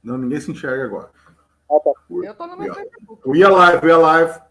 Não, ninguém se enxerga agora. Ah, tá. Eu tô no meu Facebook. We are live, we are live.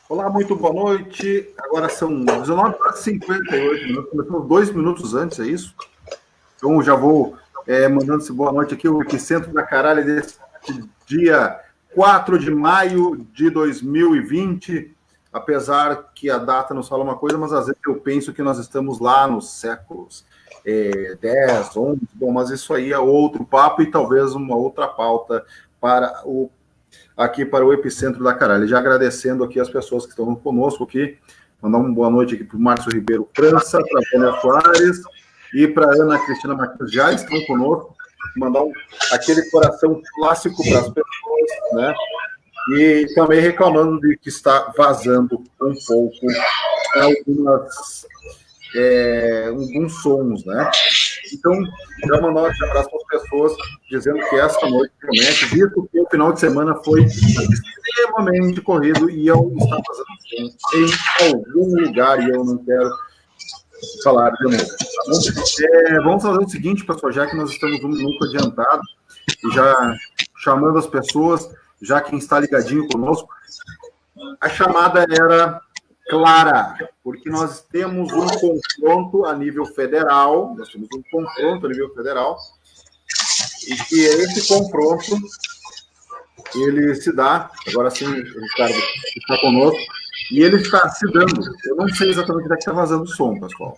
Olá, muito boa noite. Agora são 19h58, começamos 2 minutos antes, é isso? Então, já vou mandando esse boa noite aqui, o Epicentro da Caralho, desse dia 4 de maio de 2020, apesar que a data nos fala uma coisa, mas às vezes eu penso que nós estamos lá nos séculos 10, 11, bom, mas isso aí é outro papo e talvez uma outra pauta para aqui para o Epicentro da Caralho. Já agradecendo aqui as pessoas que estão conosco aqui, mandar uma boa noite aqui para o Márcio Ribeiro França, para a Tânia Soares e para a Ana Cristina Martins, já estão conosco, mandar aquele coração clássico para as pessoas, né? E também reclamando de que está vazando um pouco alguns sons, né? Então, já mandar um abraço para as pessoas, dizendo que essa noite promete, visto que o final de semana foi extremamente corrido e eu estava fazendo em algum lugar e eu não quero falar de novo. Tá bom? Vamos fazer o seguinte, pessoal, já que nós estamos um minuto adiantado e já chamando as pessoas, já quem está ligadinho conosco, a chamada era clara, porque nós temos um confronto a nível federal, e que esse confronto, ele se dá, agora sim, o Ricardo está conosco, e ele está se dando, eu não sei exatamente onde é que está vazando o som, pessoal.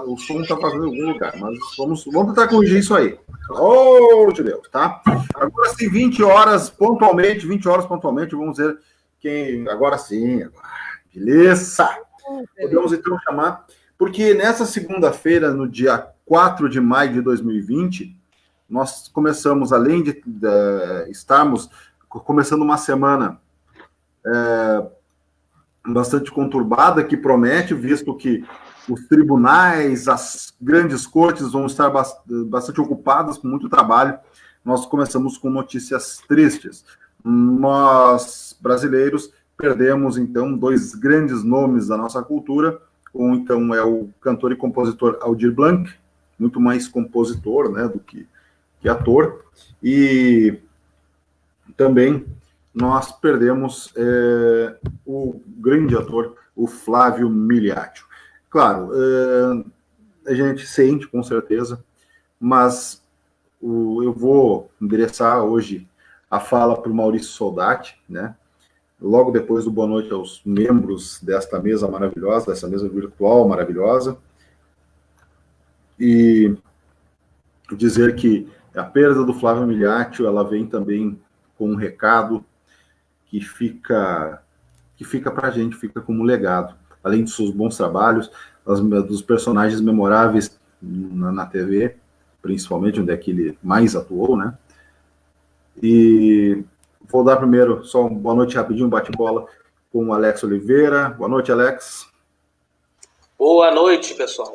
O som está fazendo em algum lugar, mas vamos tentar corrigir isso aí. Oh, de Deus, tá? Agora sim, 20 horas pontualmente, vamos ver quem... Agora sim, beleza! Podemos então chamar, porque nessa segunda-feira, no dia 4 de maio de 2020, nós começamos, além de estarmos começando uma semana bastante conturbada, que promete, visto que os tribunais, as grandes cortes vão estar bastante ocupadas com muito trabalho. Nós começamos com notícias tristes. Nós, brasileiros, perdemos, então, dois grandes nomes da nossa cultura. Um, então, é o cantor e compositor Aldir Blanc, muito mais compositor, né, do que ator. E também nós perdemos o grande ator, o Flávio Miliaccio. Claro, a gente sente, com certeza, mas eu vou endereçar hoje a fala para o Maurício Soldati, né? Logo depois do boa noite aos membros desta mesa maravilhosa, dessa mesa virtual maravilhosa, e dizer que a perda do Flávio Miliaccio, ela vem também com um recado que fica para a gente, fica como legado. Além dos seus bons trabalhos, dos personagens memoráveis na TV, principalmente onde é que ele mais atuou, né? E vou dar primeiro só uma boa noite rapidinho, bate-bola com o Alex Oliveira. Boa noite, Alex. Boa noite, pessoal.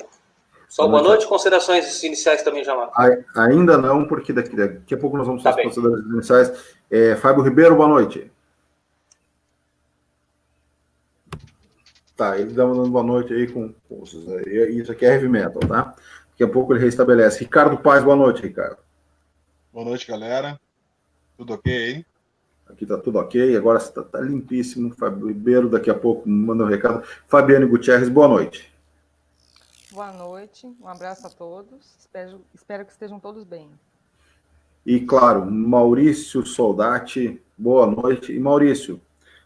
Só boa noite, considerações iniciais também, Jamar. Ainda não, porque daqui a pouco nós vamos fazer as considerações iniciais. Fábio Ribeiro, boa noite. Tá, ele dá uma boa noite aí com isso aqui é heavy metal, tá? Daqui a pouco ele restabelece. Ricardo Paz, boa noite, Ricardo. Boa noite, galera. Tudo ok aí? Aqui tá tudo ok, agora tá limpíssimo. Fábio Ribeiro, daqui a pouco manda um recado. Fabiane Gutierrez, boa noite. Boa noite, um abraço a todos. Espero que estejam todos bem. E, claro, Maurício Soldati, boa noite. E, Maurício,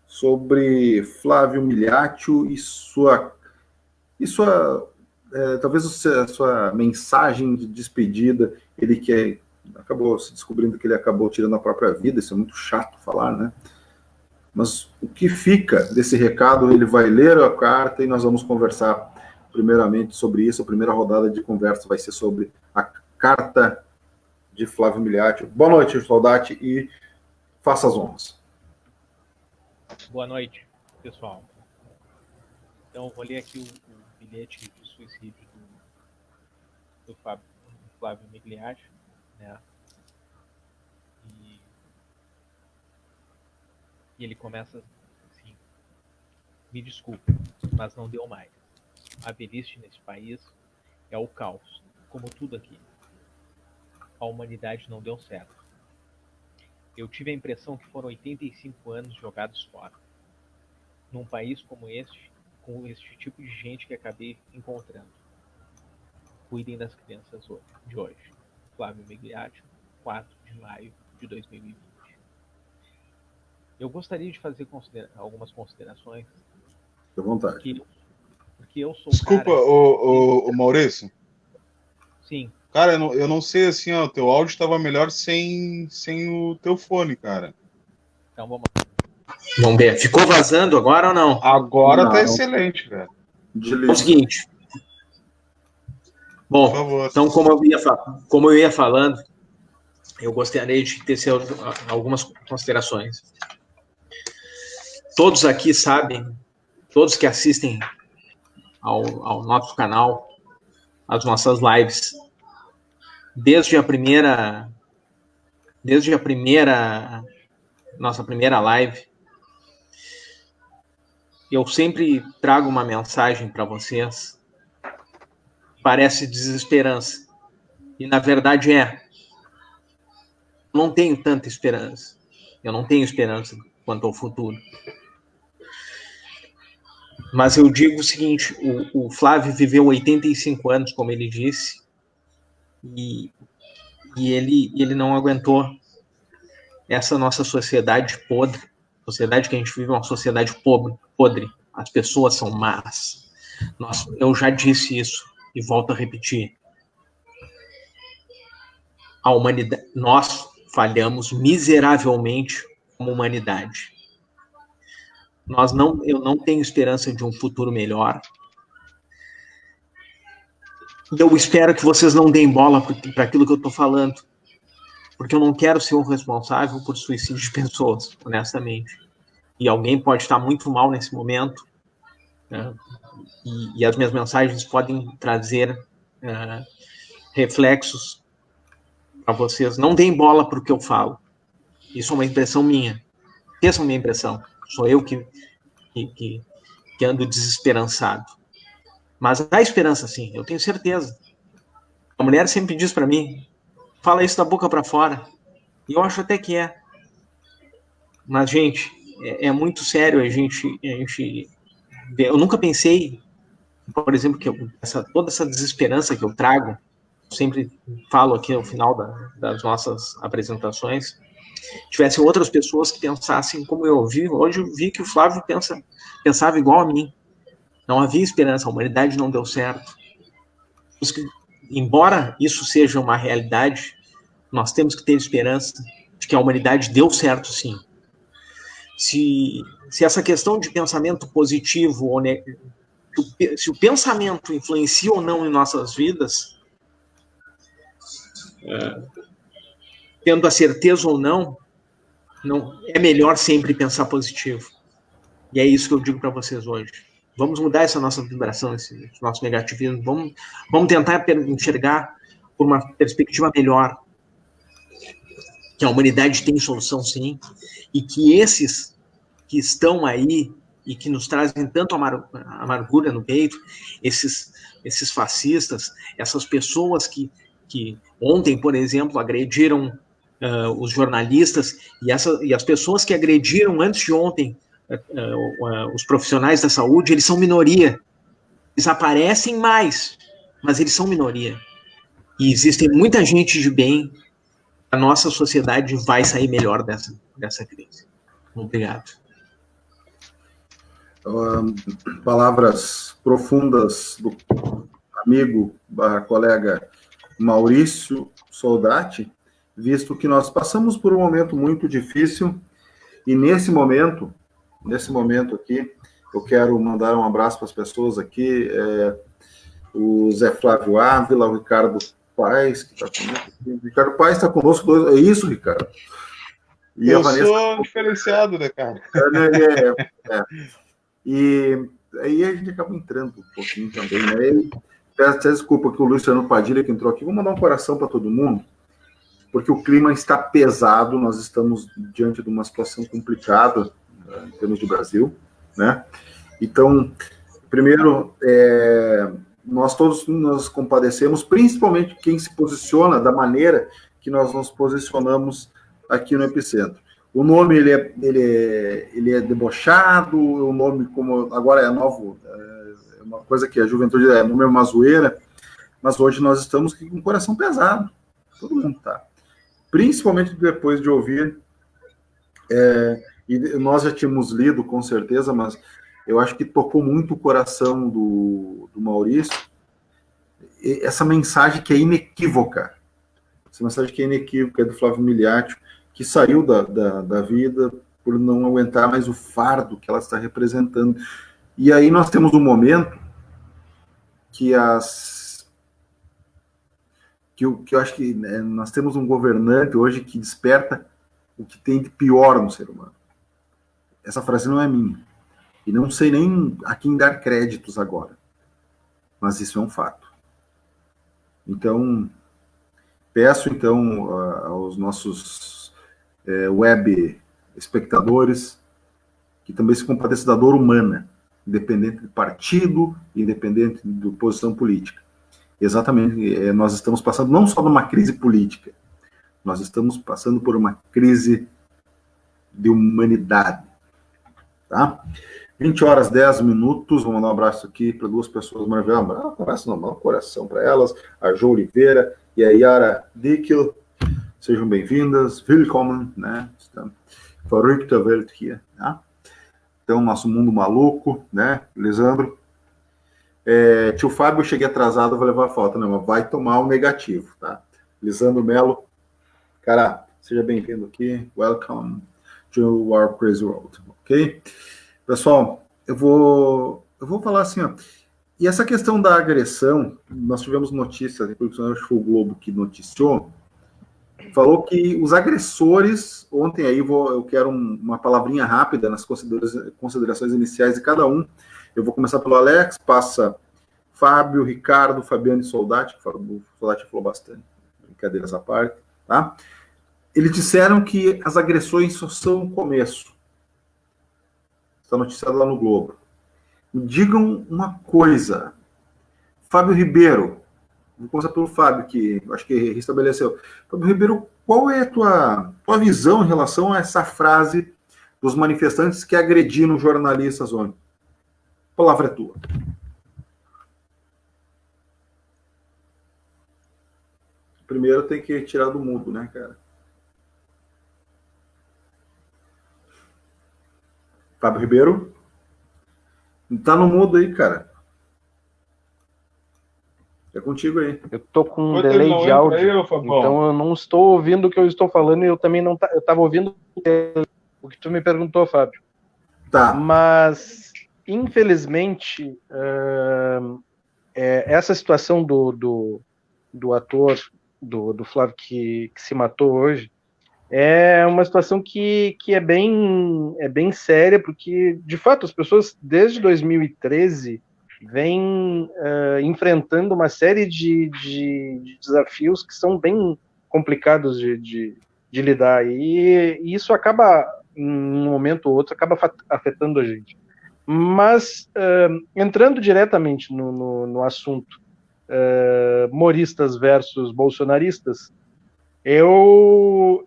sobre Flávio Miliaccio e talvez a sua mensagem de despedida, ele que acabou se descobrindo que ele acabou tirando a própria vida, isso é muito chato falar, né? Mas o que fica desse recado, ele vai ler a carta e nós vamos conversar primeiramente sobre isso. A primeira rodada de conversa vai ser sobre a carta de Flávio Miliaccio. Boa noite, Soldati, e faça as honras. Boa noite, pessoal. Então, vou ler aqui o bilhete de suicídio do Flávio Miliaccio, né? E ele começa assim: me desculpe, mas não deu mais. A velhice nesse país é o caos, como tudo aqui. A humanidade não deu certo. Eu tive a impressão que foram 85 anos jogados fora. Num país como este, com este tipo de gente que acabei encontrando. Cuidem das crianças de hoje. Flávio Miliaccio, 4 de maio de 2020. Eu gostaria de fazer algumas considerações. Fique à vontade. Porque eu sou Desculpa, o Maurício. Sim. Cara, eu não sei, assim, ó, o teu áudio estava melhor sem o teu fone, cara. Então vamos ver. Ficou vazando agora ou não? Agora não, tá excelente, velho. É o seguinte. Bom, então como eu ia falando, eu gostaria de tecer algumas considerações. Todos aqui sabem, todos que assistem ao nosso canal, as nossas lives. Desde a nossa primeira live, eu sempre trago uma mensagem para vocês. Parece desesperança. E, na verdade, não tenho tanta esperança. Eu não tenho esperança quanto ao futuro. Mas eu digo o seguinte, o Flávio viveu 85 anos, como ele disse, e ele não aguentou essa nossa sociedade podre. A sociedade que a gente vive é uma sociedade podre. As pessoas são más. Eu já disse isso e volto a repetir. A humanidade, nós falhamos miseravelmente como humanidade. Eu não tenho esperança de um futuro melhor. E eu espero que vocês não deem bola para aquilo que eu estou falando. Porque eu não quero ser o responsável por suicídio de pessoas, honestamente. E alguém pode estar muito mal nesse momento, né? E as minhas mensagens podem trazer reflexos para vocês. Não deem bola para o que eu falo. Isso é uma impressão minha. Essa é a minha impressão. Sou eu que ando desesperançado. Mas há esperança, sim. Eu tenho certeza. A mulher sempre diz para mim, fala isso da boca para fora. E eu acho até que é. Mas, gente, é muito sério a gente ver. Eu nunca pensei, por exemplo, que toda essa desesperança que eu trago, sempre falo aqui no final das nossas apresentações, tivessem outras pessoas que pensassem como eu vi. Hoje eu vi que o Flávio pensava igual a mim. Não havia esperança, a humanidade não deu certo. Embora isso seja uma realidade, nós temos que ter esperança de que a humanidade deu certo, sim. Se essa questão de pensamento positivo, se o pensamento influencia ou não em nossas vidas, tendo a certeza ou não, é melhor sempre pensar positivo. E é isso que eu digo para vocês hoje. Vamos mudar essa nossa vibração, esse nosso negativismo. Vamos tentar enxergar por uma perspectiva melhor. Que a humanidade tem solução, sim. E que esses que estão aí e que nos trazem tanto amargura no peito, esses fascistas, essas pessoas que ontem, por exemplo, agrediram os jornalistas e as pessoas que agrediram antes de ontem os profissionais da saúde, eles são minoria. Eles aparecem mais, mas eles são minoria. E existem muita gente de bem. A nossa sociedade vai sair melhor dessa crise. Obrigado. Palavras profundas do amigo, colega Maurício Soldati, visto que nós passamos por um momento muito difícil e nesse momento aqui, eu quero mandar um abraço para as pessoas aqui, o Zé Flávio Ávila, o Ricardo Paes, que está conosco. O Ricardo Paes está conosco. É isso, Ricardo? E eu sou diferenciado, né, cara? E aí a gente acaba entrando um pouquinho também, né? E peço desculpa que o Luciano Padilha que entrou aqui. Vou mandar um coração para todo mundo, porque o clima está pesado, nós estamos diante de uma situação complicada em termos de Brasil, né? Então, primeiro, nós todos nos compadecemos, principalmente quem se posiciona da maneira que nós nos posicionamos aqui no Epicentro. O nome, ele é debochado, o nome, como agora é novo, é uma coisa que a juventude o nome é uma zoeira, mas hoje nós estamos aqui com o coração pesado, todo mundo está. Principalmente depois de ouvir, e nós já tínhamos lido, com certeza, mas eu acho que tocou muito o coração do Maurício, essa mensagem que é inequívoca, é do Flávio Miliaccio, que saiu da vida por não aguentar mais o fardo que ela está representando. E aí nós temos um momento que eu acho que nós temos um governante hoje que desperta o que tem de pior no ser humano. Essa frase não é minha. E não sei nem a quem dar créditos agora. Mas isso é um fato. Então, peço, então, aos nossos web espectadores que também se compadeçam da dor humana, independente de partido, independente de posição política. Exatamente, nós estamos passando não só por uma crise política, nós estamos passando por uma crise de humanidade. Tá? 20 horas 10 minutos, vou mandar um abraço aqui para duas pessoas maravilhosas, um abraço normal, um coração para elas, a Jo Oliveira e a Yara Dickel, sejam bem-vindas, willkommen, né? Verrückte Welt hier, tá? Então, nosso mundo maluco, né, Lisandro? Tio Fábio, eu cheguei atrasado, vou levar a falta, né, mas vai tomar o negativo, tá? Lisandro Melo, cara, seja bem-vindo aqui, welcome to our crazy world, ok? Pessoal, eu vou falar assim, ó, e essa questão da agressão, nós tivemos notícia, acho que foi o Globo que noticiou, falou que os agressores, ontem aí eu quero uma palavrinha rápida nas considerações iniciais de cada um, eu vou começar pelo Alex, passa Fábio, Ricardo, Fabiano e Soldati, o Soldati falou bastante, brincadeiras à parte, tá? Eles disseram que as agressões só são o começo. Está noticiado lá no Globo. Me digam uma coisa. Fábio Ribeiro, vou começar pelo Fábio, que acho que restabeleceu. Fábio Ribeiro, qual é a tua visão em relação a essa frase dos manifestantes que agrediram jornalistas ontem? A palavra é tua. Primeiro tem que tirar do mundo, né, cara? Fábio Ribeiro? Tá no mudo aí, cara. É contigo aí. Eu tô com um delay de áudio, então eu não estou ouvindo o que eu estou falando e eu também não eu estava ouvindo o que tu me perguntou, Fábio. Tá. Mas, infelizmente, essa situação do ator, do Flávio que se matou hoje, é uma situação que é bem séria, porque, de fato, as pessoas, desde 2013, vêm enfrentando uma série de desafios que são bem complicados de lidar, e isso acaba, em um momento ou outro, acaba afetando a gente. Mas, entrando diretamente no assunto, moristas versus bolsonaristas, eu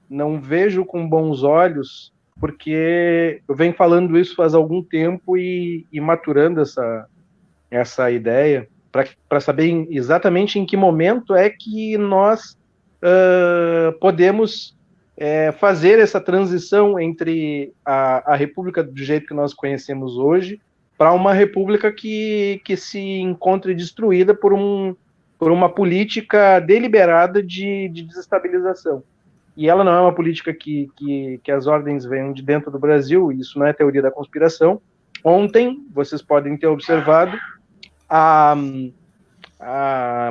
não vejo com bons olhos, porque eu venho falando isso faz algum tempo e maturando essa ideia para saber exatamente em que momento é que nós podemos fazer essa transição entre a república do jeito que nós conhecemos hoje para uma república que se encontre destruída por uma política deliberada de desestabilização. E ela não é uma política que as ordens venham de dentro do Brasil, isso não é teoria da conspiração. Ontem, vocês podem ter observado, a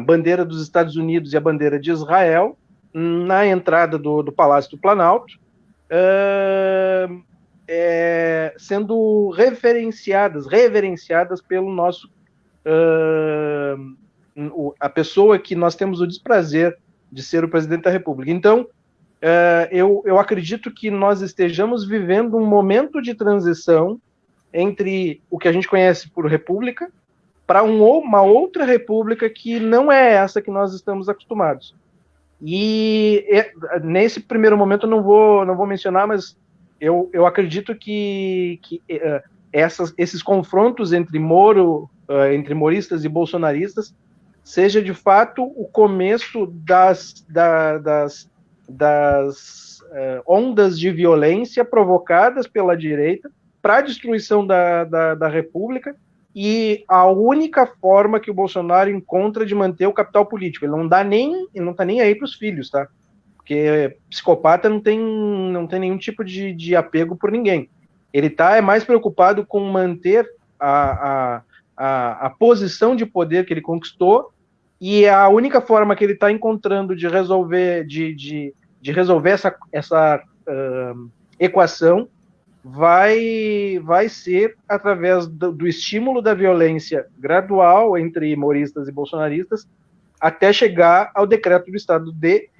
bandeira dos Estados Unidos e a bandeira de Israel, na entrada do Palácio do Planalto, sendo reverenciadas pelo nosso a pessoa que nós temos o desprazer de ser o presidente da República. Então, eu acredito que nós estejamos vivendo um momento de transição entre o que a gente conhece por república para uma outra república que não é essa que nós estamos acostumados. E nesse primeiro momento eu não vou mencionar, mas eu acredito que esses confrontos entre moristas e bolsonaristas seja de fato o começo das ondas de violência provocadas pela direita para a destruição da República, e a única forma que o Bolsonaro encontra de manter o capital político. Ele não está nem aí para os filhos, tá? Porque psicopata não tem nenhum tipo de apego por ninguém. Ele é mais preocupado com manter a posição de poder que ele conquistou, e a única forma que ele está encontrando de resolver essa equação vai ser através do estímulo da violência gradual entre moristas e bolsonaristas até chegar ao decreto do estado de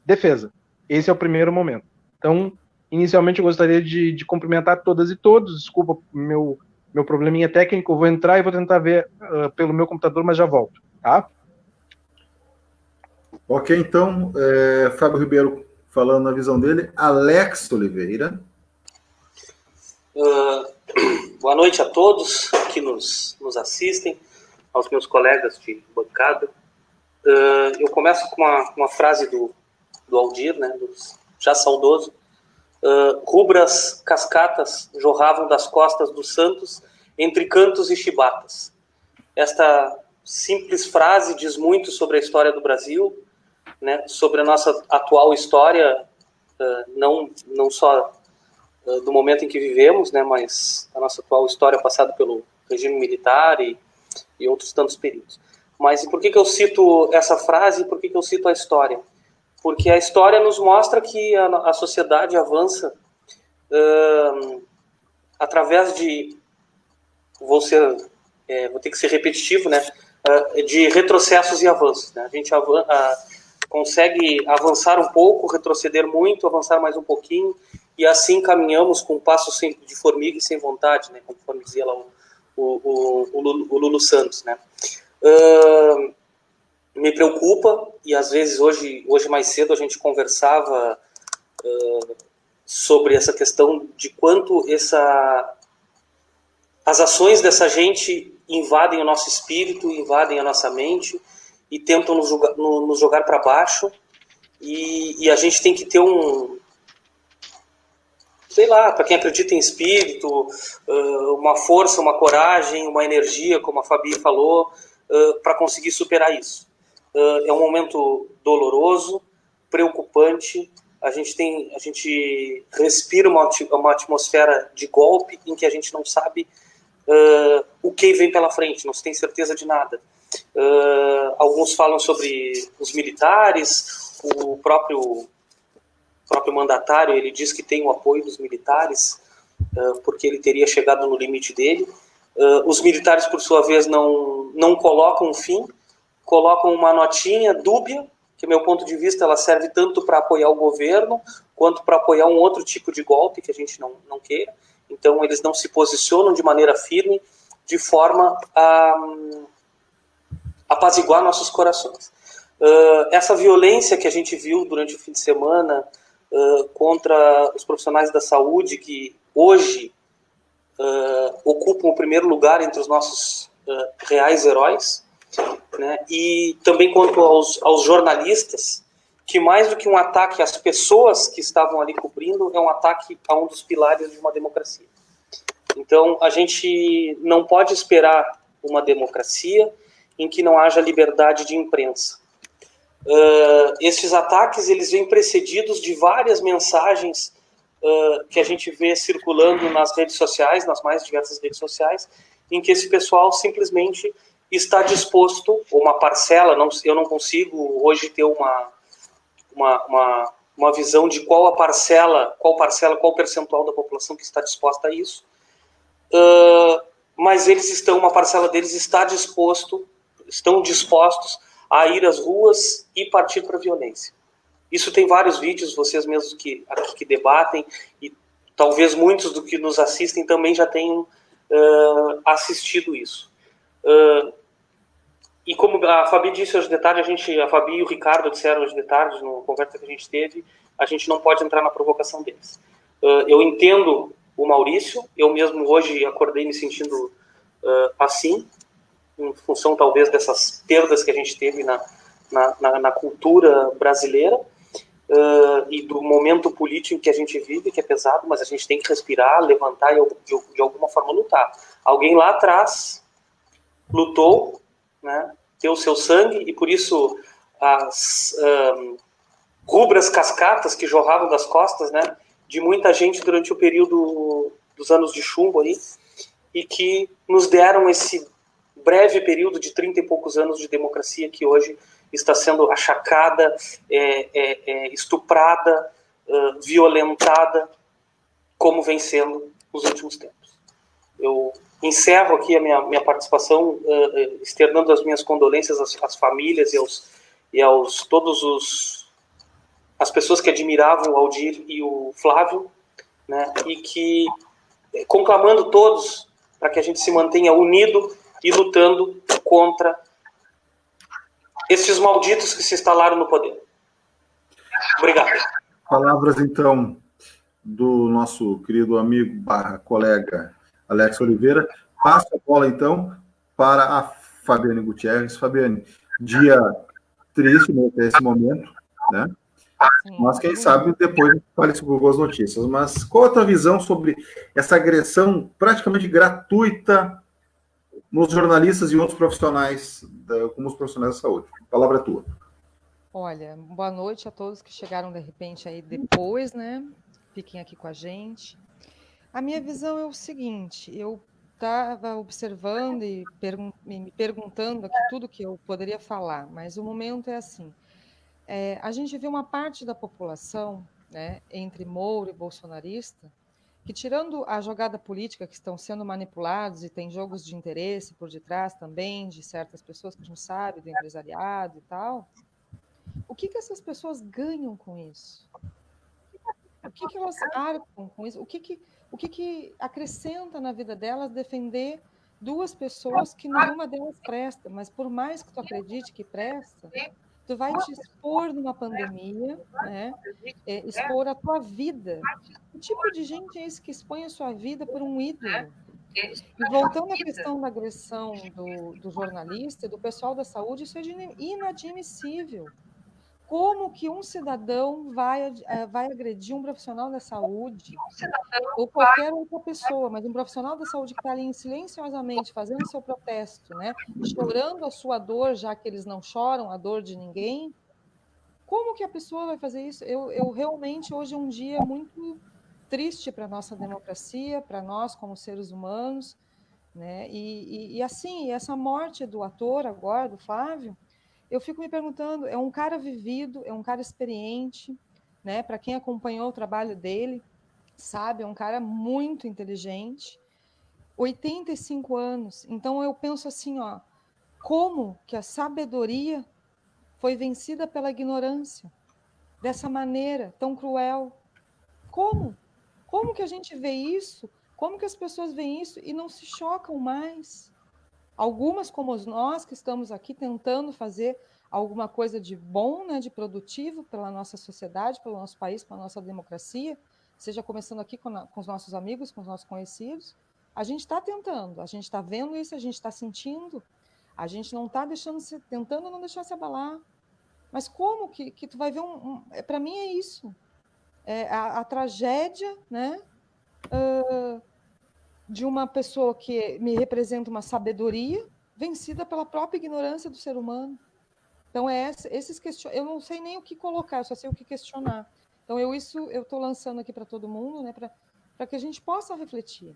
defesa. Esse é o primeiro momento. Então, inicialmente eu gostaria de cumprimentar todas e todos. Desculpa meu probleminha técnico, eu vou entrar e vou tentar ver pelo meu computador, mas já volto, tá? Ok, então, Fábio Ribeiro falando na visão dele. Alex Oliveira. Boa noite a todos que nos assistem, aos meus colegas de bancada. Eu começo com uma frase do Aldir, né, já saudoso. Rubras cascatas jorravam das costas dos santos entre cantos e chibatas. Esta simples frase diz muito sobre a história do Brasil, né, sobre a nossa atual história, não só do momento em que vivemos, né, mas a nossa atual história passada pelo regime militar e outros tantos períodos. Mas por que eu cito essa frase e por que eu cito a história? Porque a história nos mostra que a sociedade avança através de... Vou ter que ser repetitivo, né? De retrocessos e avanços, né? A gente consegue avançar um pouco, retroceder muito, avançar mais um pouquinho, e assim caminhamos com passos de formiga e sem vontade, né? Conforme dizia lá o Lulu Santos, né? Me preocupa, e às vezes hoje mais cedo a gente conversava sobre essa questão de quanto as ações dessa gente invadem o nosso espírito, invadem a nossa mente e tentam nos jogar para baixo, e a gente tem que ter sei lá, para quem acredita em espírito, uma força, uma coragem, uma energia, como a Fabi falou, para conseguir superar isso. É um momento doloroso, preocupante. A gente respira uma atmosfera de golpe em que a gente não sabe o que vem pela frente, não se tem certeza de nada. Alguns falam sobre os militares, o próprio mandatário, ele diz que tem o apoio dos militares, porque ele teria chegado no limite dele. Os militares, por sua vez, não colocam um fim, colocam uma notinha dúbia, que, do meu ponto de vista, ela serve tanto para apoiar o governo, quanto para apoiar um outro tipo de golpe que a gente não queira. Então, eles não se posicionam de maneira firme, de forma a apaziguar nossos corações. Essa violência que a gente viu durante o fim de semana contra os profissionais da saúde, que hoje ocupam o primeiro lugar entre os nossos reais heróis, né? E também quanto aos jornalistas, que mais do que um ataque às pessoas que estavam ali cobrindo, é um ataque a um dos pilares de uma democracia. Então, a gente não pode esperar uma democracia em que não haja liberdade de imprensa. Esses ataques, eles vêm precedidos de várias mensagens que a gente vê circulando nas redes sociais, nas mais diversas redes sociais, em que esse pessoal simplesmente está disposto, uma parcela, eu não consigo hoje ter uma visão de qual qual percentual da população que está disposta a isso, mas uma parcela deles estão dispostos a ir às ruas e partir para a violência. Isso tem vários vídeos, vocês mesmos que debatem, e talvez muitos do que nos assistem também já tenham assistido isso. E como a Fabi disse hoje de tarde, a Fabi e o Ricardo disseram hoje de tarde, na conversa que a gente teve, a gente não pode entrar na provocação deles. Eu entendo o Maurício, eu mesmo hoje acordei me sentindo assim, em função talvez dessas perdas que a gente teve na cultura brasileira, e do momento político que a gente vive, que é pesado, mas a gente tem que respirar, levantar e de alguma forma lutar. Alguém lá atrás lutou, né, deu seu sangue, e por isso as rubras cascatas que jorravam das costas, né, de muita gente durante o período dos anos de chumbo aí, e que nos deram esse breve período de 30 e poucos anos de democracia que hoje está sendo achacada, estuprada, violentada, como vem sendo nos últimos tempos. Eu encerro aqui a minha participação, externando as minhas condolências às famílias e aos as pessoas que admiravam o Aldir e o Flávio, né, e conclamando todos para que a gente se mantenha unido e lutando contra esses malditos que se instalaram no poder. Obrigado. Palavras, então, do nosso querido amigo / colega Alex Oliveira. Passo a bola, então, para a Fabiane Gutierrez. Fabiane, dia triste, né, até esse momento, né? Sim. Mas quem sabe depois fale sobre boas notícias. Mas qual a tua visão sobre essa agressão praticamente gratuita nos jornalistas e outros profissionais, como os profissionais da saúde? A palavra é tua. Olha, boa noite a todos que chegaram de repente aí depois, né? Fiquem aqui com a gente. A minha visão é o seguinte, eu estava observando e me perguntando aqui tudo que eu poderia falar, mas o momento é assim. A gente vê uma parte da população, né, entre Moro e bolsonarista, que tirando a jogada política que estão sendo manipulados e tem jogos de interesse por detrás também de certas pessoas que a gente sabe, do empresariado e tal, o que essas pessoas ganham com isso? O que elas arcam com isso? O que acrescenta na vida delas defender duas pessoas que nenhuma delas presta, mas por mais que tu acredite que presta, tu vai te expor numa pandemia, né? Expor a tua vida. Que tipo de gente é esse que expõe a sua vida por um ídolo? E voltando à questão da agressão do jornalista e do pessoal da saúde, isso é inadmissível. Como que um cidadão vai agredir um profissional da saúde ou qualquer outra pessoa, mas um profissional da saúde que está ali silenciosamente fazendo seu protesto, né, chorando a sua dor, já que eles não choram a dor de ninguém, como que a pessoa vai fazer isso? Eu realmente, hoje é um dia muito triste para a nossa democracia, para nós como seres humanos, né, e assim, essa morte do ator agora, do Flávio, eu fico me perguntando, é um cara vivido, é um cara experiente, né? Para quem acompanhou o trabalho dele, sabe, é um cara muito inteligente, 85 anos. Então eu penso assim, ó, como que a sabedoria foi vencida pela ignorância dessa maneira tão cruel? Como? Como que a gente vê isso? Como que as pessoas veem isso e não se chocam mais? Algumas como nós que estamos aqui tentando fazer alguma coisa de bom, né, de produtivo pela nossa sociedade, pelo nosso país, pela nossa democracia, seja começando aqui com os nossos amigos, com os nossos conhecidos, a gente está tentando, a gente está vendo isso, a gente está sentindo, a gente não está tentando não deixar se abalar. Mas como que tu vai ver para mim é isso, a tragédia, né, de uma pessoa que me representa uma sabedoria vencida pela própria ignorância do ser humano. Então, esses questionamentos, eu não sei nem o que colocar, eu só sei o que questionar. Então, eu estou lançando aqui para todo mundo, né, para que a gente possa refletir,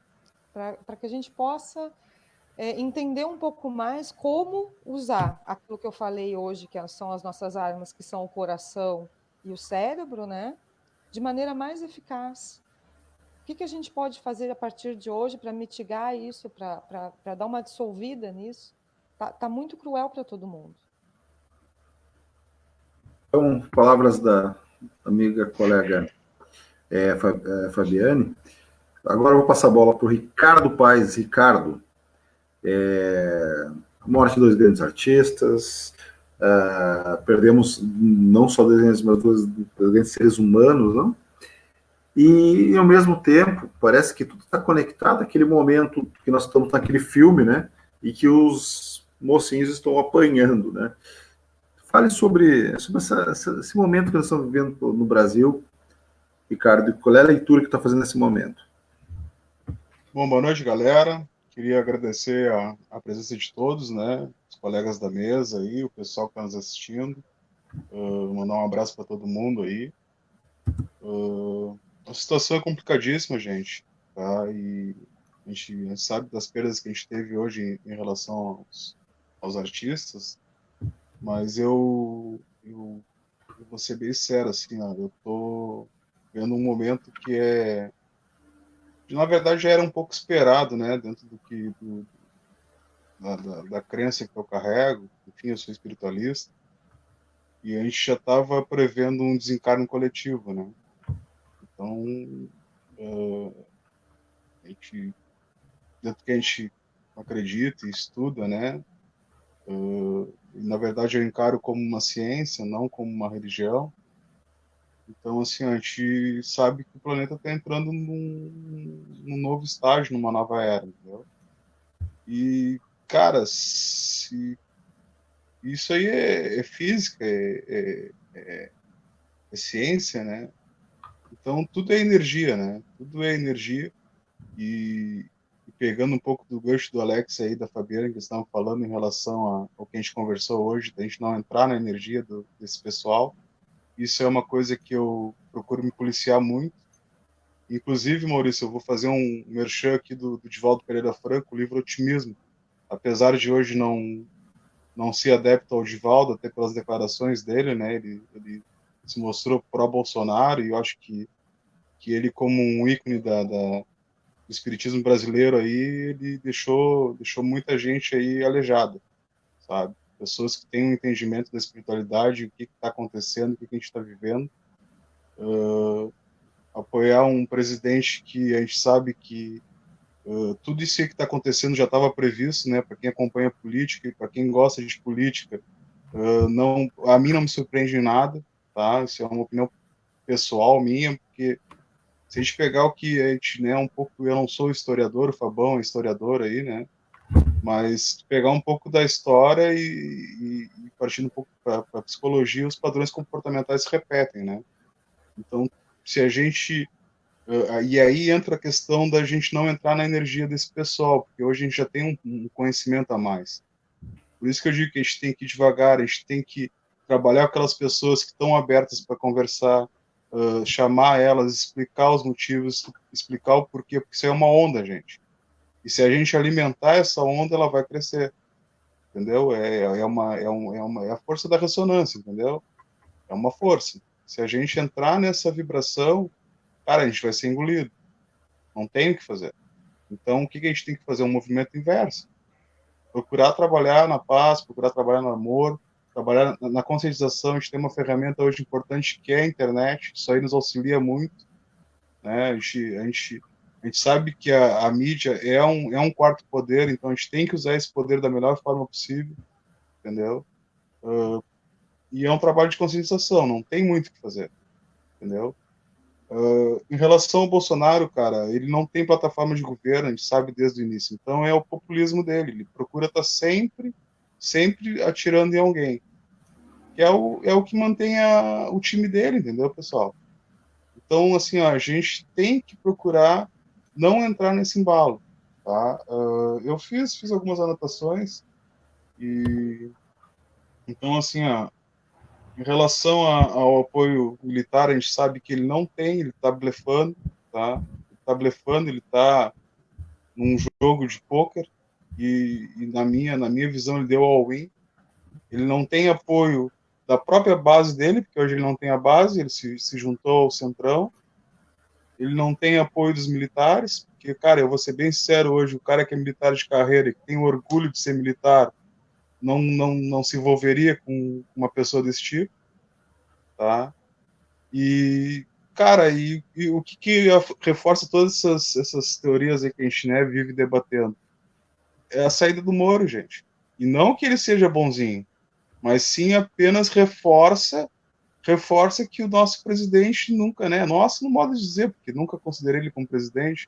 para que a gente possa entender um pouco mais como usar aquilo que eu falei hoje, que são as nossas armas, que são o coração e o cérebro, né, de maneira mais eficaz. O que a gente pode fazer a partir de hoje para mitigar isso, para dar uma dissolvida nisso? Tá muito cruel para todo mundo. Então, palavras da amiga, colega Fabiane. Agora eu vou passar a bola para o Ricardo Paes. Ricardo, morte de dois grandes artistas, perdemos não só desenhos, mas dois grandes seres humanos, não? E, ao mesmo tempo, parece que tudo está conectado àquele momento que nós estamos naquele filme, né? E que os mocinhos estão apanhando, né? Fale sobre esse momento que nós estamos vivendo no Brasil, Ricardo, e qual é a leitura que está fazendo nesse momento? Bom, boa noite, galera. Queria agradecer a presença de todos, né? Os colegas da mesa aí, o pessoal que está nos assistindo. Mandar um abraço para todo mundo aí. A situação é complicadíssima, gente, tá? E a gente sabe das perdas que a gente teve hoje em relação aos artistas, mas eu vou ser bem sincero, assim, ó, eu tô vendo um momento que na verdade já era um pouco esperado, né, dentro da crença que eu carrego. Enfim, eu sou espiritualista, e a gente já estava prevendo um desencarne coletivo, né? Então, a gente, dentro do que a gente acredita e estuda, né? Na verdade, eu encaro como uma ciência, não como uma religião. Então, assim, a gente sabe que o planeta está entrando num novo estágio, numa nova era, entendeu? E, cara, isso aí é física, é ciência, né? Então, tudo é energia, né? Tudo é energia. E pegando um pouco do gancho do Alex aí, da Fabiana, que estavam falando em relação ao que a gente conversou hoje, da gente não entrar na energia desse pessoal, isso é uma coisa que eu procuro me policiar muito. Inclusive, Maurício, eu vou fazer um merchan aqui do Divaldo Pereira Franco, o livro Otimismo. Apesar de hoje não ser adepto ao Divaldo, até pelas declarações dele, né? Ele se mostrou pró-Bolsonaro, e eu acho que ele, como um ícone do espiritismo brasileiro aí, ele deixou muita gente aí aleijada, sabe? Pessoas que têm um entendimento da espiritualidade, o que está acontecendo, o que a gente está vivendo. Apoiar um presidente que a gente sabe que tudo isso aí que está acontecendo já estava previsto, né? Para quem acompanha política e para quem gosta de política, a mim não me surpreende em nada, tá? Isso é uma opinião pessoal minha, porque se a gente pegar o que a gente, né, um pouco, eu não sou historiador, o Fabão é historiador aí, né? Mas pegar um pouco da história e partindo um pouco para a psicologia, os padrões comportamentais se repetem, né? Então, se a gente e aí entra a questão da gente não entrar na energia desse pessoal, porque hoje a gente já tem um conhecimento a mais. Por isso que eu digo que a gente tem que ir devagar, a gente tem que trabalhar com aquelas pessoas que estão abertas para conversar, chamar elas, explicar os motivos, explicar o porquê, porque isso é uma onda, gente. E se a gente alimentar essa onda, ela vai crescer, entendeu? É a força da ressonância, entendeu? É uma força. Se a gente entrar nessa vibração, cara, a gente vai ser engolido. Não tem o que fazer. Então, o que a gente tem que fazer? Um movimento inverso. Procurar trabalhar na paz, procurar trabalhar no amor, trabalhar na conscientização. A gente tem uma ferramenta hoje importante que é a internet. Isso aí nos auxilia muito, né? A gente sabe que a mídia é um quarto poder, então a gente tem que usar esse poder da melhor forma possível, entendeu? E é um trabalho de conscientização, não tem muito o que fazer, entendeu? Em relação ao Bolsonaro, cara, ele não tem plataforma de governo, a gente sabe desde o início. Então é o populismo dele. Ele procura estar sempre atirando em alguém. Que é o que mantém o time dele, entendeu, pessoal? Então, assim, ó, a gente tem que procurar não entrar nesse embalo, tá? Eu fiz algumas anotações e então, assim, ó, em relação ao apoio militar, a gente sabe que ele não tem, ele está blefando, tá? Ele está num jogo de pôquer e na minha visão ele deu all-in. Ele não tem apoio da própria base dele, porque hoje ele não tem a base, ele se juntou ao Centrão. Ele não tem apoio dos militares, porque, cara, eu vou ser bem sincero hoje, o cara que é militar de carreira, que tem orgulho de ser militar, não se envolveria com uma pessoa desse tipo, tá? E, cara, e o que reforça todas essas teorias aí que a gente, né, vive debatendo? É a saída do Moro, gente. E não que ele seja bonzinho, mas sim apenas reforça que o nosso presidente nunca, né, nosso no modo de dizer, porque nunca considerei ele como presidente,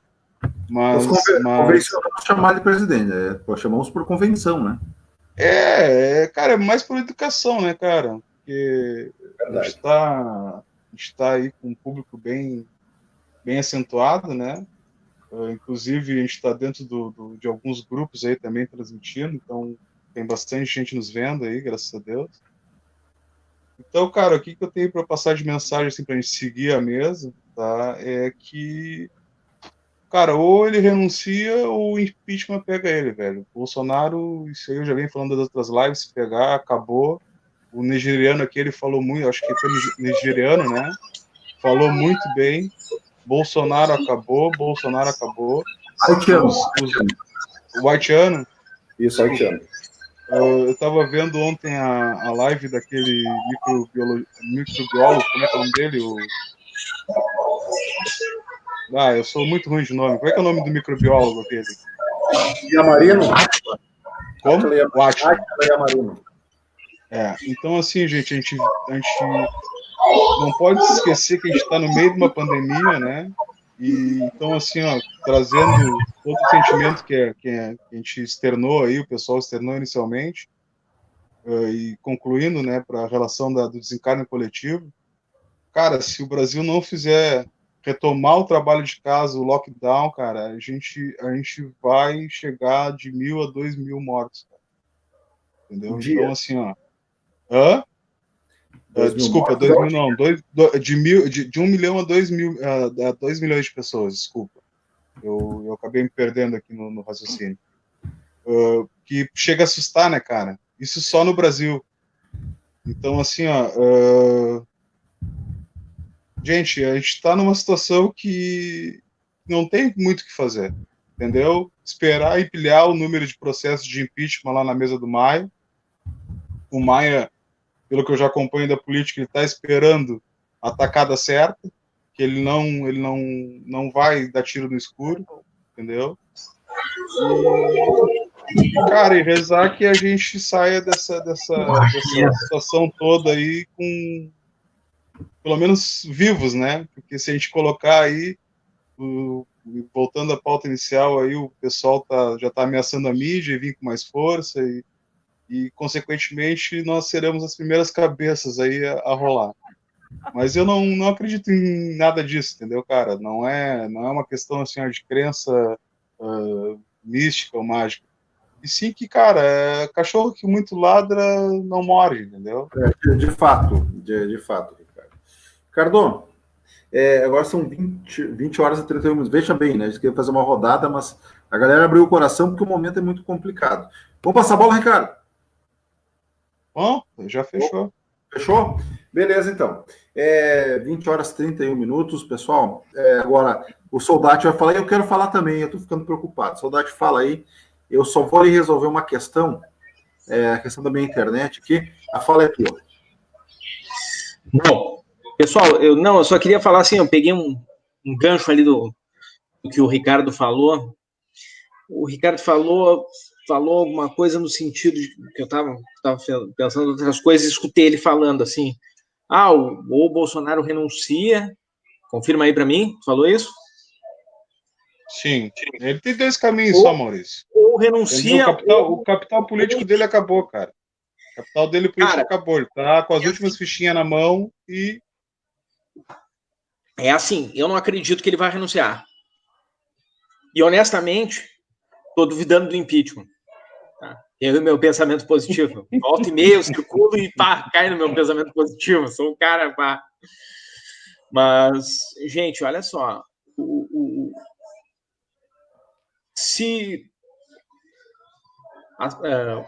mas convencionamos chamar de presidente, né? Chamamos por convenção, né? Cara, é mais por educação, né, cara? Porque a gente tá aí com um público bem acentuado, né? Inclusive, a gente está dentro de alguns grupos aí também transmitindo, então tem bastante gente nos vendo aí, graças a Deus. Então, cara, o que eu tenho para passar de mensagem assim, para a gente seguir a mesa, tá? É que, cara, ou ele renuncia ou o impeachment pega ele, velho. O Bolsonaro, isso aí eu já venho falando das outras lives, se pegar, acabou. O nigeriano aqui, ele falou muito, acho que foi nigeriano, né? falou muito bem. Bolsonaro acabou. Haitiano. O haitiano. Isso, haitiano. Eu estava vendo ontem a live daquele microbiólogo, como é que é o nome dele? Eu sou muito ruim de nome. Como é que é o nome do microbiólogo aquele? Yamarino? Como? O Atila. Yamarino. Então, assim, gente, a gente não pode se esquecer que a gente está no meio de uma pandemia, né? E, então, assim, ó, trazendo todo o sentimento que a gente externou aí, o pessoal externou inicialmente, e concluindo, né, para a relação do desencarne coletivo, cara, se o Brasil não fizer retomar o trabalho de casa, o lockdown, cara, a gente vai chegar de 1.000 a 2.000 mortos, cara. Entendeu? Então, assim, ó. Desculpa, 2.000 não. De 1 milhão a 2 milhões de pessoas, desculpa. Eu acabei me perdendo aqui no raciocínio. Que chega a assustar, né, cara? Isso só no Brasil. Então, assim, ó. Gente, a gente está numa situação que não tem muito o que fazer, entendeu? Esperar empilhar o número de processos de impeachment lá na mesa do Maia. O Maia, pelo que eu já acompanho da política, ele está esperando a tacada certa, que ele não vai dar tiro no escuro, entendeu? E cara, e rezar que a gente saia dessa situação toda aí com pelo menos vivos, né? Porque se a gente colocar aí, voltando à pauta inicial, aí o pessoal já está ameaçando a mídia e vir com mais força e consequentemente nós seremos as primeiras cabeças aí a rolar. Mas eu não acredito em nada disso, entendeu, cara? Não é uma questão assim de crença mística ou mágica. E sim que, cara, cachorro que muito ladra não morre, entendeu? De fato, Ricardo. Ricardo, agora são 20 horas e 31 minutos. Veja bem, né? A gente queria fazer uma rodada, mas a galera abriu o coração porque o momento é muito complicado. Vamos passar a bola, Ricardo? Bom, já fechou. Fechou? Beleza, então. 20 horas e 31 minutos, pessoal. Agora, o Soldati vai falar e eu quero falar também. Eu tô ficando preocupado. Soldati, fala aí. Eu só vou lhe resolver uma questão, a questão da minha internet aqui. A fala é tua. Bom, pessoal, eu só queria falar assim, eu peguei um gancho ali do que o Ricardo falou. O Ricardo falou alguma coisa no sentido de que eu estava pensando em outras coisas e escutei ele falando assim, o Bolsonaro renuncia, confirma aí para mim, falou isso? Sim, ele tem 2 caminhos só, Maurício. Ou renuncia... O capital político dele acabou, cara. O capital dele político acabou. Ele tá com as últimas fichinhas na mão e... É assim, eu não acredito que ele vai renunciar. E, honestamente, estou duvidando do impeachment. Tá? Eu meu pensamento positivo. Volta e meia, eu circulo e cai no meu pensamento positivo. Sou um cara... Pá. Mas, gente, olha só. Se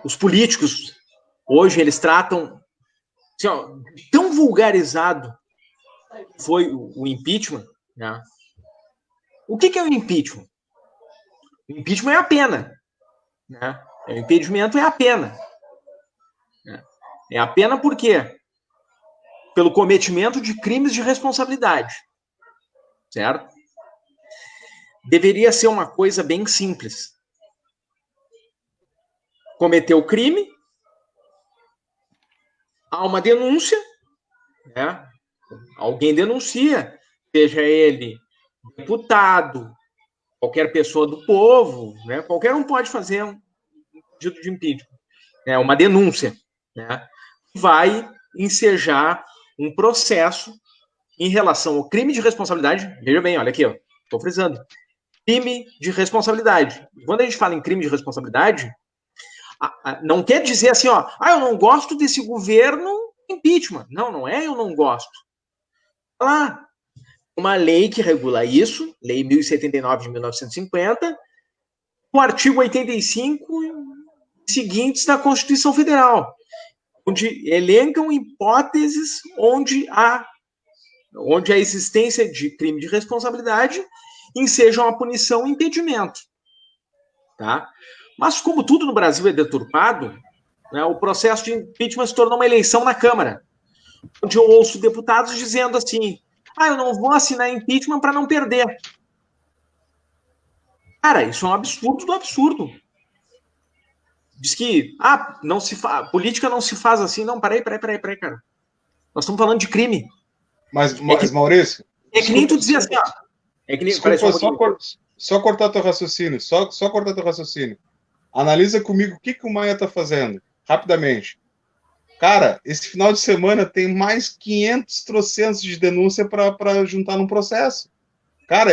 os políticos hoje eles tratam assim, tão vulgarizado foi o impeachment, né? O que é o impeachment? O impeachment é a pena, né? O impedimento é a pena, né? É a pena por quê? Pelo cometimento de crimes de responsabilidade, certo? Deveria ser uma coisa bem simples. Cometeu o crime, há uma denúncia, né? Alguém denuncia, seja ele deputado, qualquer pessoa do povo, né? Qualquer um pode fazer um pedido de impeachment, né? Uma denúncia, né? Vai ensejar um processo em relação ao crime de responsabilidade. Veja bem, olha aqui, estou frisando. Crime de responsabilidade. Quando a gente fala em crime de responsabilidade, não quer dizer assim, eu não gosto desse governo, impeachment. Não é eu não gosto. Lá, uma lei que regula isso, Lei 1079 de 1950, o artigo 85 seguintes da Constituição Federal, onde elencam hipóteses onde há onde a existência de crime de responsabilidade enseja uma punição e impedimento. Tá? Mas como tudo no Brasil é deturpado, né, o processo de impeachment se tornou uma eleição na Câmara, onde eu ouço deputados dizendo assim, eu não vou assinar impeachment para não perder. Cara, isso é um absurdo do absurdo. Diz que, política não se faz assim. Não, peraí, cara. Nós estamos falando de crime. Mas Maurício... É que nem tu dizia assim, ó. É que nem, desculpa, só cortar teu raciocínio. Só cortar teu raciocínio. Analisa comigo o que o Maia está fazendo. Rapidamente. Cara, esse final de semana tem mais 500 trocentos de denúncia para juntar num processo. Cara,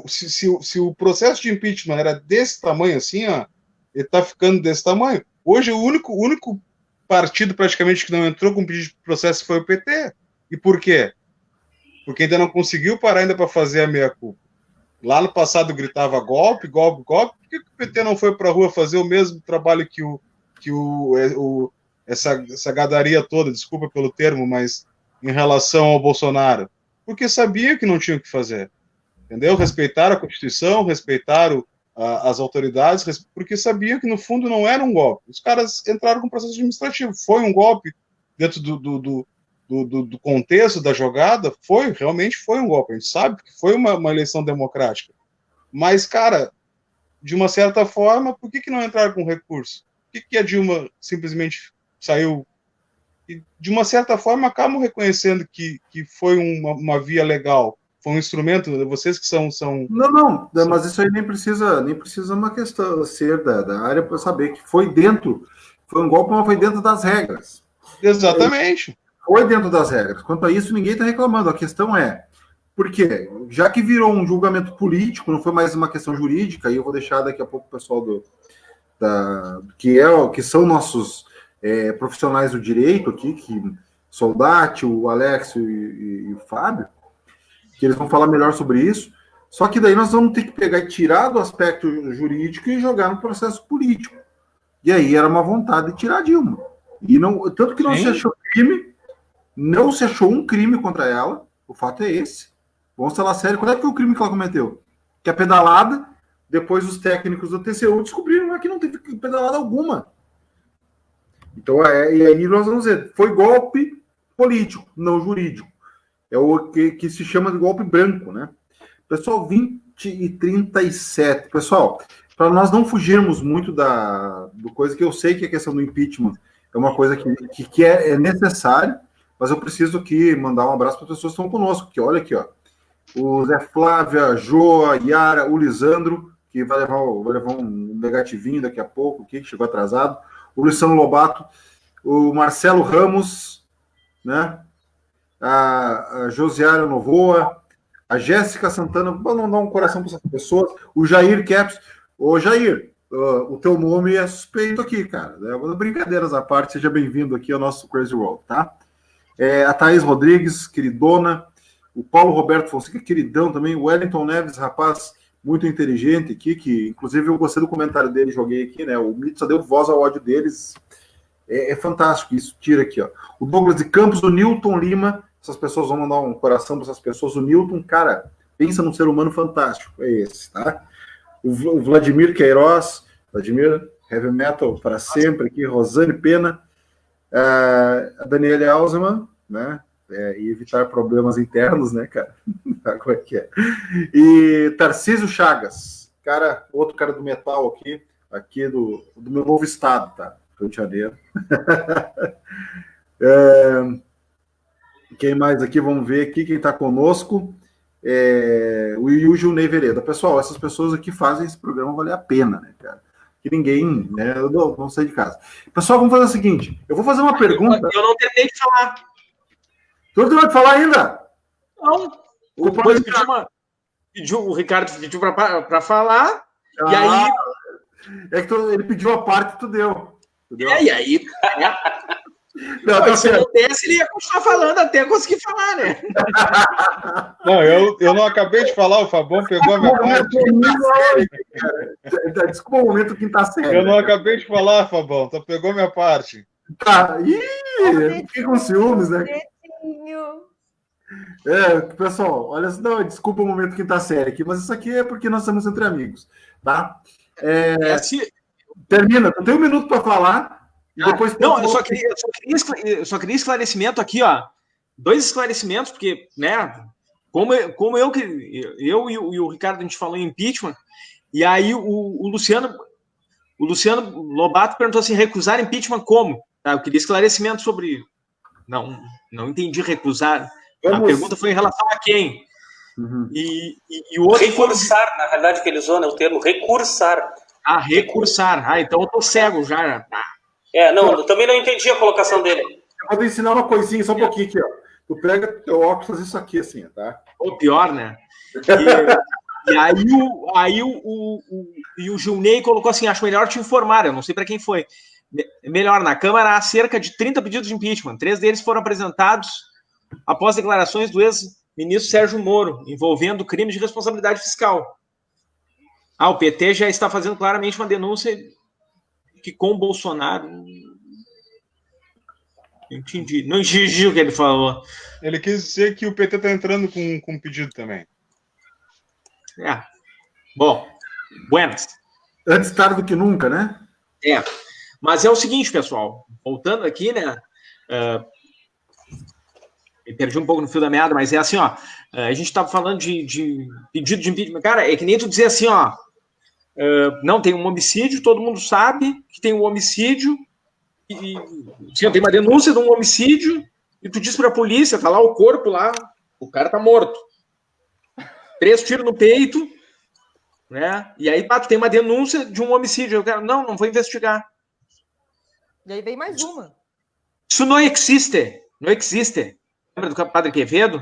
se o processo de impeachment era desse tamanho assim, ó, ele está ficando desse tamanho. Hoje, o único partido praticamente que não entrou com pedido de processo foi o PT. E por quê? Porque ainda não conseguiu parar ainda para fazer a meia-culpa. Lá no passado gritava golpe. Por que o PT não foi para a rua fazer o mesmo trabalho que essa gadaria toda, desculpa pelo termo, mas em relação ao Bolsonaro? Porque sabia que não tinha o que fazer. Entendeu? Respeitaram a Constituição, respeitaram as autoridades, porque sabiam que no fundo não era um golpe. Os caras entraram com processo administrativo. Foi um golpe dentro do contexto da jogada, realmente foi um golpe. A gente sabe que foi uma eleição democrática. Mas, cara, de uma certa forma, por que não entraram com recurso? Por que a Dilma simplesmente saiu? E, de uma certa forma, acabam reconhecendo que foi uma via legal. Foi um instrumento, vocês que são... Não, mas isso aí nem precisa uma questão ser da área para saber que foi um golpe, mas foi dentro das regras. Exatamente. Foi dentro das regras. Quanto a isso, ninguém está reclamando. A questão é, por quê? Já que virou um julgamento político, não foi mais uma questão jurídica, e eu vou deixar daqui a pouco o pessoal que são nossos profissionais do direito aqui, Soldati, o Alex e o Fábio, que eles vão falar melhor sobre isso. Só que daí nós vamos ter que pegar e tirar do aspecto jurídico e jogar no processo político. E aí era uma vontade de tirar a Dilma. E não, tanto que não se achou crime, não se achou um crime contra ela. O fato é esse. Vamos falar sério. Qual é que foi o crime que ela cometeu? Que a pedalada, depois os técnicos do TCU descobriram que não teve pedalada alguma. Então, e aí nós vamos dizer, foi golpe político, não jurídico. É o que se chama de golpe branco, né? Pessoal, 20h37. Pessoal, para nós não fugirmos muito do coisa que eu sei que a questão do impeachment é uma coisa que é necessário, mas eu preciso aqui mandar um abraço para as pessoas que estão conosco, que olha aqui, ó. O Zé Flávia, a Joa, a Yara, o Lisandro, que vai levar um negativinho daqui a pouco, que chegou atrasado. O Luciano Lobato, o Marcelo Ramos, né? A Josiara Novoa, a Jéssica Santana, vou mandar um coração para essas pessoas, o Jair Caps. Ô Jair, o teu nome é suspeito aqui, cara. Brincadeiras à parte, seja bem-vindo aqui ao nosso Crazy World, tá? A Thaís Rodrigues, queridona, o Paulo Roberto Fonseca, queridão também, o Wellington Neves, rapaz muito inteligente aqui, que inclusive eu gostei do comentário dele, joguei aqui, né? O Mito só deu voz ao ódio deles. É fantástico isso, tira aqui, ó. O Douglas de Campos, o Newton Lima, essas pessoas vão mandar um coração para essas pessoas. O Newton, cara, pensa num ser humano fantástico, é esse, tá? O Vladimir Queiroz, Vladimir, Heavy Metal para sempre aqui, Rosane Pena, a Daniela Alzman, né? E evitar problemas internos, né, cara? Como é que é? E Tarcísio Chagas, cara, outro cara do metal aqui do meu novo estado, tá? Rio de Janeiro. Quem mais aqui? Vamos ver aqui quem está conosco. O Yuji Ney Vereda. Pessoal, essas pessoas aqui fazem esse programa valer a pena, né, cara? Que ninguém, né? Eu não sair de casa. Pessoal, vamos fazer o seguinte: eu vou fazer uma pergunta. Eu não terminei de falar. Tu não vai falar ainda? Não. O Ricardo pediu para falar, e aí. É que ele pediu a parte e tu deu. E aí? Se não desse, ele ia continuar falando até conseguir falar, né? Não, eu não acabei de falar, o Fabão pegou a minha parte. Desculpa o momento quinta série. Eu não acabei de falar, Fabão, tu pegou a minha parte. Tá, fiquei com ciúmes, né? Pessoal, olha, não, desculpa o momento quinta série aqui, mas isso aqui é porque nós estamos entre amigos, tá? Termina, eu tenho 1 minuto para falar e depois... Não, eu só queria esclarecimento aqui, ó. 2 esclarecimentos, porque, né, como eu e o Ricardo, a gente falou em impeachment, e aí o Luciano Lobato perguntou assim, recusar impeachment como? Tá, eu queria esclarecimento sobre... Não entendi recusar. A pergunta foi em relação a quem? Uhum. E o outro... Recursar, na realidade, que ele usou, né, o termo recursar. Recursar. Então eu tô cego já. Não, eu também não entendi a colocação dele. Eu vou te ensinar uma coisinha, só um pouquinho aqui, ó. Tu pega teu óculos e faz isso aqui, assim, tá? Ou pior, né? E aí o Gilney colocou assim, acho melhor te informar, eu não sei para quem foi. Melhor, na Câmara há cerca de 30 pedidos de impeachment. 3 deles foram apresentados após declarações do ex-ministro Sérgio Moro, envolvendo crimes de responsabilidade fiscal. O PT já está fazendo claramente uma denúncia que com o Bolsonaro... Não entendi o que ele falou. Ele quis dizer que o PT está entrando com pedido também. Bom, buenas. Antes tarde do que nunca, né? Mas é o seguinte, pessoal, voltando aqui, né, me perdi um pouco no fio da meada, mas é assim, ó, a gente estava falando de pedido de impeachment, cara, é que nem tu dizer assim, ó, não, tem um homicídio, todo mundo sabe que tem um homicídio, e tem uma denúncia de um homicídio, e tu diz pra polícia, tá lá o corpo lá, o cara tá morto. 3 tiros no peito, né, e aí, tu tem uma denúncia de um homicídio, eu quero, não vou investigar. E aí vem mais uma. Isso não existe. Lembra do Padre Quevedo?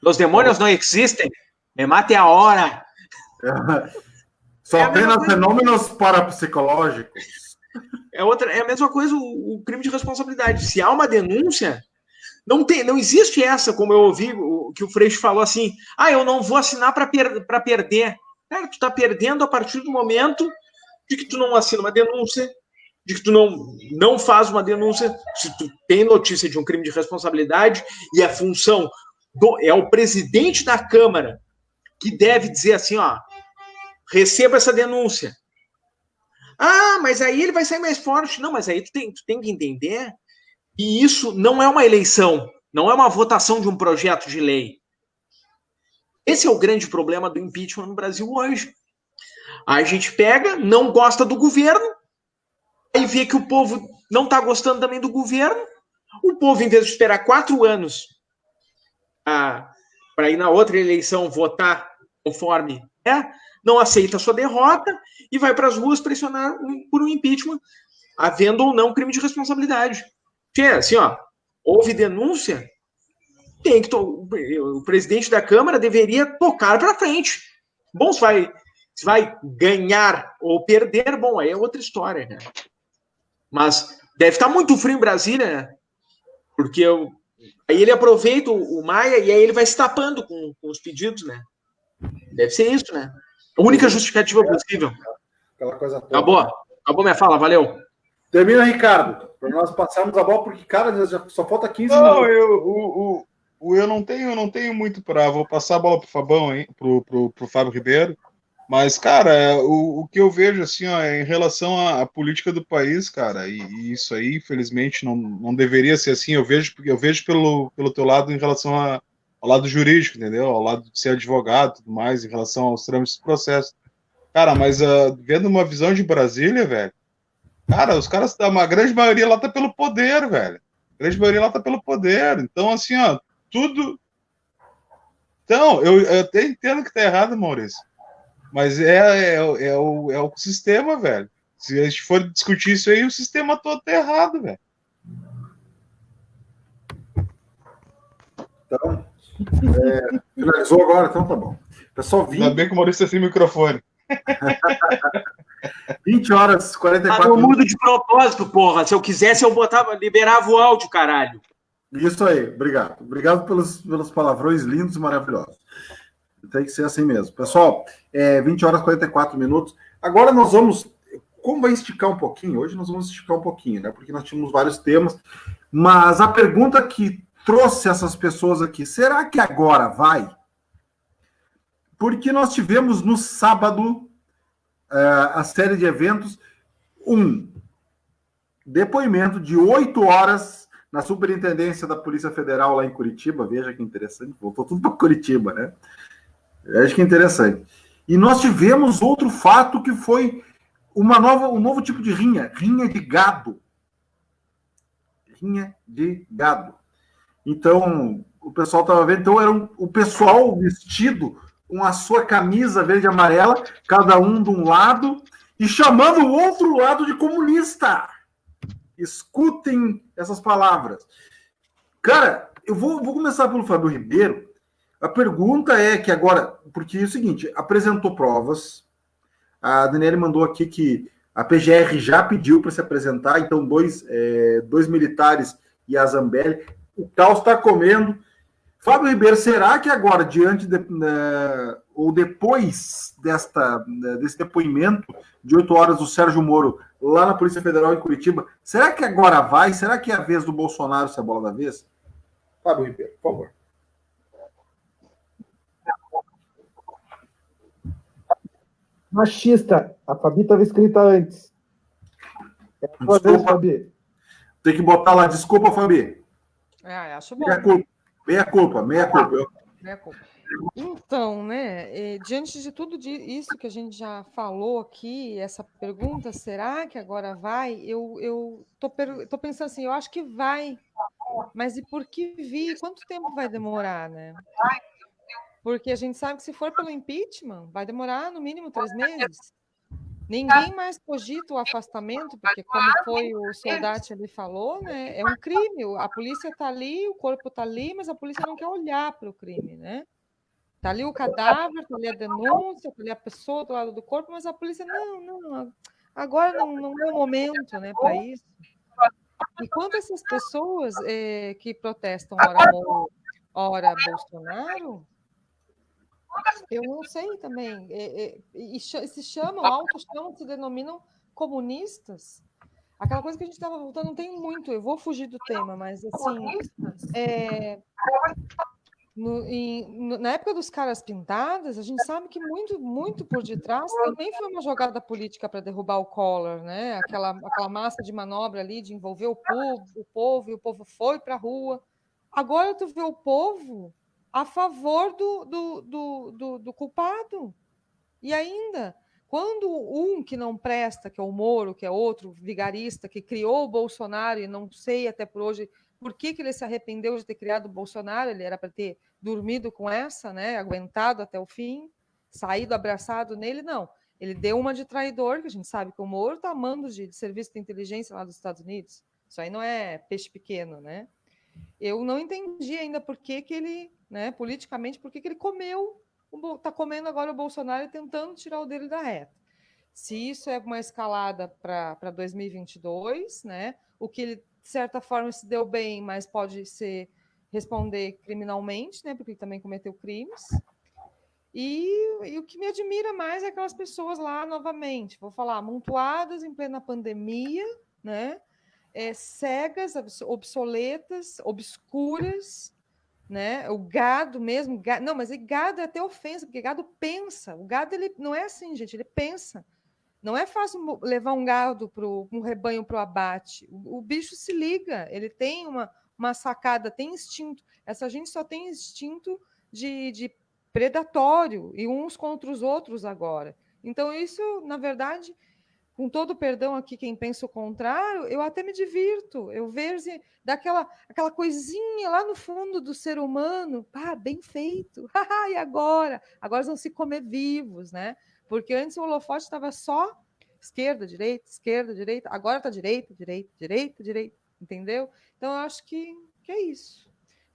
Os demônios não existem. Me mate a hora. Só apenas fenômenos parapsicológicos. É a mesma coisa o crime de responsabilidade. Se há uma denúncia, não existe essa, como eu ouvi que o Freixo falou assim, eu não vou assinar para perder. Cara, tu tá perdendo a partir do momento de que tu não assina uma denúncia, de que tu não faz uma denúncia, se tu tem notícia de um crime de responsabilidade, e a função é o presidente da Câmara que deve dizer assim, ó, receba essa denúncia. Mas aí ele vai sair mais forte. Não, mas aí tu tem que entender que isso não é uma eleição, não é uma votação de um projeto de lei. Esse é o grande problema do impeachment no Brasil hoje. A gente pega, não gosta do governo, aí vê que o povo não está gostando também do governo, o povo, em vez de esperar 4 anos para ir na outra eleição votar conforme não aceita a sua derrota e vai para as ruas pressionar por um impeachment, havendo ou não crime de responsabilidade. Porque, assim, ó, houve denúncia, o presidente da Câmara deveria tocar para frente. Bom, se vai ganhar ou perder, bom, aí é outra história, né? Mas deve estar muito frio em Brasília, né? Porque aí ele aproveita o Maia e aí ele vai se tapando com os pedidos, né? Deve ser isso, né? A única justificativa possível. Aquela coisa toda. Acabou minha fala, valeu. Termina, Ricardo, para nós passarmos a bola, porque, cara, já só falta 15 minutos. Não, eu não tenho muito para... Vou passar a bola pro Fabão, hein, pro Fábio Ribeiro. Mas, cara, o que eu vejo, assim, ó, em relação à política do país, cara, e isso aí, infelizmente, não deveria ser assim. Eu vejo pelo teu lado em relação ao lado jurídico, entendeu? Ao lado de ser advogado e tudo mais, em relação aos trâmites do processo. Cara, mas vendo uma visão de Brasília, velho, cara, os caras, a grande maioria lá tá pelo poder, velho. A grande maioria lá tá pelo poder. Então, assim, ó, tudo... Então, eu até entendo que tá errado, Maurício. Mas é o sistema, velho. Se a gente for discutir isso aí, o sistema todo tá errado, velho. Então, finalizou agora, então tá bom. Pessoal, ainda bem que o Maurício tá sem microfone. 20h44. Eu mudo de propósito, porra. Se eu quisesse, eu liberava o áudio, caralho. Isso aí, obrigado. Obrigado pelos palavrões lindos e maravilhosos. Tem que ser assim mesmo. Pessoal, 20h44. Agora nós vamos... Como vai esticar um pouquinho? Hoje nós vamos esticar um pouquinho, né? Porque nós tínhamos vários temas. Mas a pergunta que trouxe essas pessoas aqui. Será que agora vai? Porque nós tivemos no sábado a série de eventos, um depoimento de 8 horas na Superintendência da Polícia Federal lá em Curitiba. Veja que interessante, voltou tudo para Curitiba, né? Veja que interessante. E nós tivemos outro fato que foi um novo tipo de rinha de gado. Rinha de gado. Então, o pessoal estava vendo, então era o pessoal vestido com a sua camisa verde e amarela, cada um de um lado, e chamando o outro lado de comunista. Escutem essas palavras. Cara, eu vou começar pelo Fábio Ribeiro. A pergunta é que agora, porque é o seguinte, apresentou provas, a Daniele mandou aqui que a PGR já pediu para se apresentar, então dois militares e a Zambelli, o caos está comendo. Fábio Ribeiro, será que agora, ou depois desse depoimento de 8 horas do Sérgio Moro lá na Polícia Federal em Curitiba, será que agora vai? Será que é a vez do Bolsonaro ser a bola da vez? Fábio Ribeiro, por favor. Machista. A Fabi estava escrita antes. É a tua vez, Fabi. Tem que botar lá, desculpa, Fabi. Acho bom. Meia culpa. Então, né, diante de tudo isso que a gente já falou aqui, essa pergunta, será que agora vai? Eu tô pensando assim, eu acho que vai, mas e por que vir? Quanto tempo vai demorar, né? Porque a gente sabe que se for pelo impeachment, vai demorar no mínimo 3 meses. Ninguém mais cogita o afastamento, porque como foi o Soldati ali falou, né, é um crime. A polícia está ali, o corpo está ali, mas a polícia não quer olhar para o crime, né? Está ali o cadáver, está ali a denúncia, está ali a pessoa do lado do corpo, mas a polícia, não, agora não é o momento, né, para isso. E quanto a essas pessoas que protestam ora Moro, ora Bolsonaro, eu não sei também. E se chamam, auto-chamam, se denominam comunistas. Aquela coisa que a gente estava voltando, não tem muito, eu vou fugir do tema, mas assim, na época dos caras pintadas, a gente sabe que muito por detrás também foi uma jogada política para derrubar o Collor, né? Aquela massa de manobra ali de envolver o povo, e o povo foi para a rua. Agora tu vê o povo a favor do culpado. E ainda, quando um que não presta, que é o Moro, que é outro vigarista, que criou o Bolsonaro, e não sei até por hoje por que ele se arrependeu de ter criado o Bolsonaro, ele era para ter dormido com essa, né, aguentado até o fim, saído abraçado nele, não. Ele deu uma de traidor, que a gente sabe que o Moro está a mando de serviço de inteligência lá dos Estados Unidos. Isso aí não é peixe pequeno, né? Eu não entendi ainda por que ele, né, politicamente, por que ele está comendo agora o Bolsonaro e tentando tirar o dele da reta. Se isso é uma escalada para 2022, né, o que ele, de certa forma, se deu bem, mas pode responder criminalmente, né, porque ele também cometeu crimes. E o que me admira mais é aquelas pessoas lá, novamente, vou falar, amontoadas em plena pandemia, né, cegas, obsoletas, obscuras, né? O gado mesmo, não, mas gado é até ofensa, porque gado pensa. O gado ele não é assim, gente, ele pensa. Não é fácil levar um gado um rebanho para o abate. O bicho se liga, ele tem uma sacada, tem instinto. Essa gente só tem instinto de predatório e uns contra os outros agora. Então isso, na verdade, com todo o perdão aqui, quem pensa o contrário, eu até me divirto. Eu vejo aquela coisinha lá no fundo do ser humano, bem feito. E agora? Agora vão se comer vivos, né? Porque antes o holofote estava só esquerda, direita. Agora está direita, entendeu? Então, eu acho que é isso.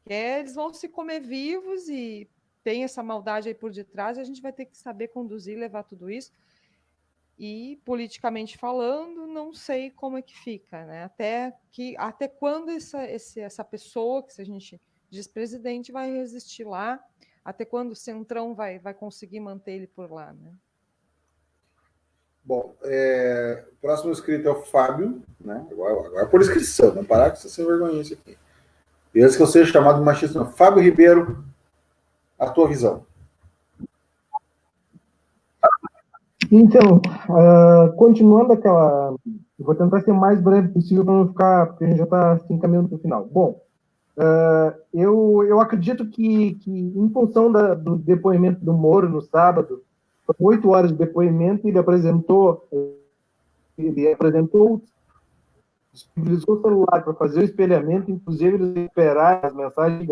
Eles vão se comer vivos e tem essa maldade aí por detrás e a gente vai ter que saber conduzir, levar tudo isso. E, politicamente falando, não sei como é que fica, né? Até quando essa pessoa, que se a gente diz presidente, vai resistir lá, até quando o Centrão vai conseguir manter ele por lá, né? Bom, o próximo inscrito é o Fábio, né? Agora por inscrição, não parar com essa sem vergonha aqui. Desde que eu seja chamado de machista. Não. Fábio Ribeiro, a tua visão. Então, continuando aquela... Eu vou tentar ser o mais breve possível para não ficar... Porque a gente já está se encaminhando para o final. Bom, eu acredito que em função do depoimento do Moro no sábado, 8 horas de depoimento, ele apresentou, disponibilizou o celular para fazer o espelhamento, inclusive ele esperar as mensagens,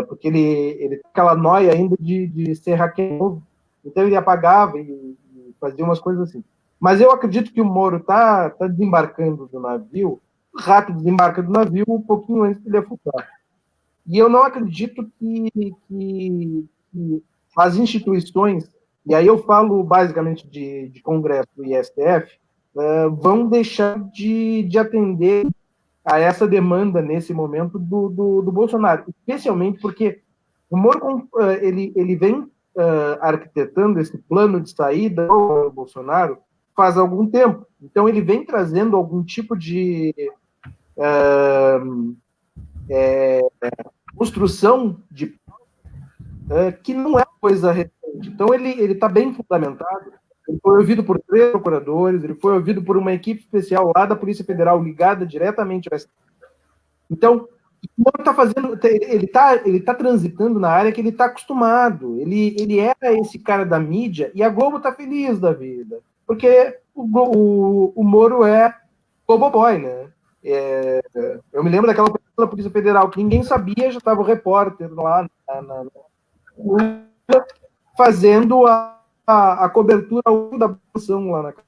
porque ele tem aquela noia ainda de ser hackeado, então ele apagava e fazia umas coisas assim. Mas eu acredito que o Moro está desembarcando do navio, rápido desembarca do navio, um pouquinho antes de ele afundar. E eu não acredito que as instituições, e aí eu falo basicamente de Congresso e STF, vão deixar de atender a essa demanda nesse momento do Bolsonaro, especialmente porque o Moro ele vem arquitetando esse plano de saída do Bolsonaro faz algum tempo. Então ele vem trazendo algum tipo de construção de que não é coisa recente. Então ele está bem fundamentado. Ele foi ouvido por 3 procuradores, ele foi ouvido por uma equipe especial lá da Polícia Federal ligada diretamente ao STF. Então, o Moro está fazendo, ele tá transitando na área que ele está acostumado. Ele era esse cara da mídia e a Globo está feliz da vida, porque o Moro é Globoboy, né? Eu me lembro daquela operação da Polícia Federal que ninguém sabia, já estava o repórter lá fazendo a cobertura da posição lá na casa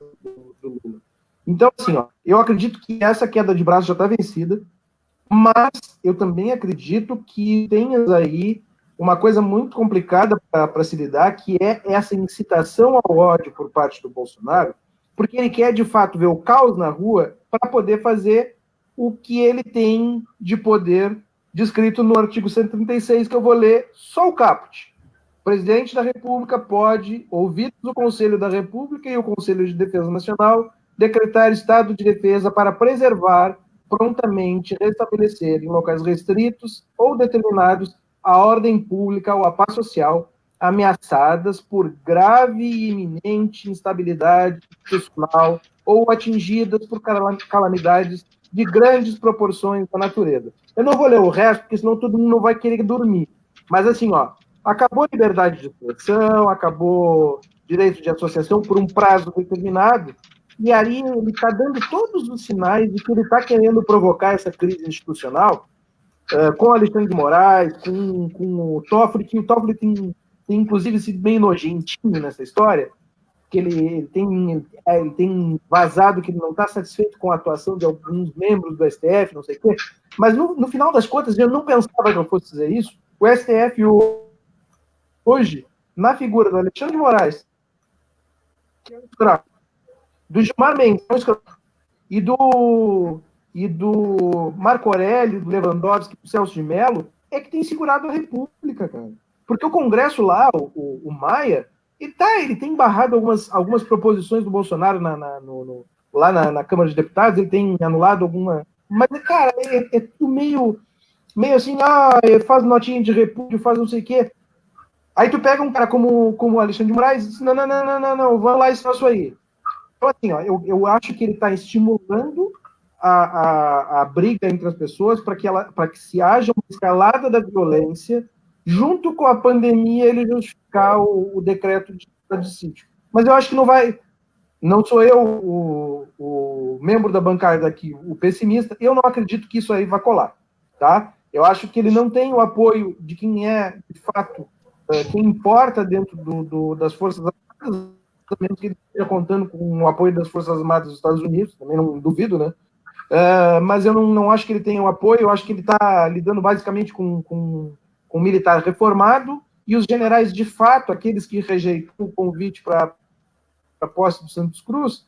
do Lula. Então, assim, eu acredito que essa queda de braço já está vencida, mas eu também acredito que tenha aí uma coisa muito complicada para se lidar, que é essa incitação ao ódio por parte do Bolsonaro, porque ele quer, de fato, ver o caos na rua para poder fazer o que ele tem de poder descrito no artigo 136, que eu vou ler só o caput. O presidente da República pode, ouvidos o Conselho da República e o Conselho de Defesa Nacional, decretar estado de defesa para preservar, prontamente restabelecer em locais restritos ou determinados a ordem pública ou a paz social ameaçadas por grave e iminente instabilidade institucional ou atingidas por calamidades de grandes proporções da natureza. Eu não vou ler o resto, porque senão todo mundo vai querer dormir. Mas assim, acabou a liberdade de expressão, acabou direito de associação por um prazo determinado, e aí ele está dando todos os sinais de que ele está querendo provocar essa crise institucional com Alexandre de Moraes, com o Toffoli, que o Toffoli tem inclusive sido bem nojentinho nessa história, que ele tem vazado que ele não está satisfeito com a atuação de alguns membros do STF, não sei o quê, mas no final das contas, eu não pensava que eu fosse dizer isso, o STF hoje, na figura do Alexandre de Moraes, que é um escravo, do Gilmar Mendes, e do Marco Aurélio, do Lewandowski, do Celso de Mello, é que tem segurado a República, cara. Porque o Congresso lá, o Maia, ele tem barrado algumas proposições do Bolsonaro lá na Câmara de Deputados, ele tem anulado alguma... Mas, cara, é tudo meio assim, faz notinha de repúdio, faz não sei o quê. Aí tu pega um cara como o Alexandre de Moraes e diz, não, vamos lá esse troço aí. Então, assim, eu acho que ele está estimulando a briga entre as pessoas para que se haja uma escalada da violência, junto com a pandemia, ele justificar o decreto de sítio. Mas eu acho que não vai... Não sou eu o membro da bancada aqui, o pessimista, eu não acredito que isso aí vai colar, tá? Eu acho que ele não tem o apoio de quem é, de fato, quem importa dentro das Forças Armadas, menos que ele esteja contando com o apoio das Forças Armadas dos Estados Unidos, também não duvido, né? Mas eu não acho que ele tenha o apoio, eu acho que ele está lidando basicamente com um militar reformado e os generais, de fato, aqueles que rejeitam o convite para a posse do Santos Cruz,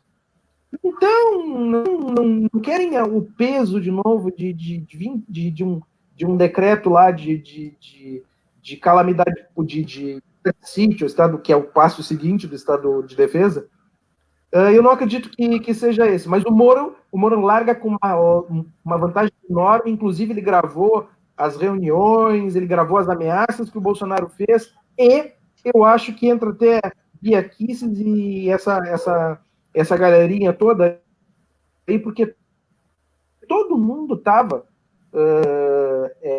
então não querem o peso, de novo, de um decreto lá de calamidade, de sítio, estado, que é o passo seguinte do estado de defesa. Eu não acredito que seja esse, mas o Moro larga com uma vantagem enorme, inclusive ele gravou as reuniões, ele gravou as ameaças que o Bolsonaro fez, e eu acho que entra até Bia Kicis e essa galerinha toda aí, porque todo mundo estava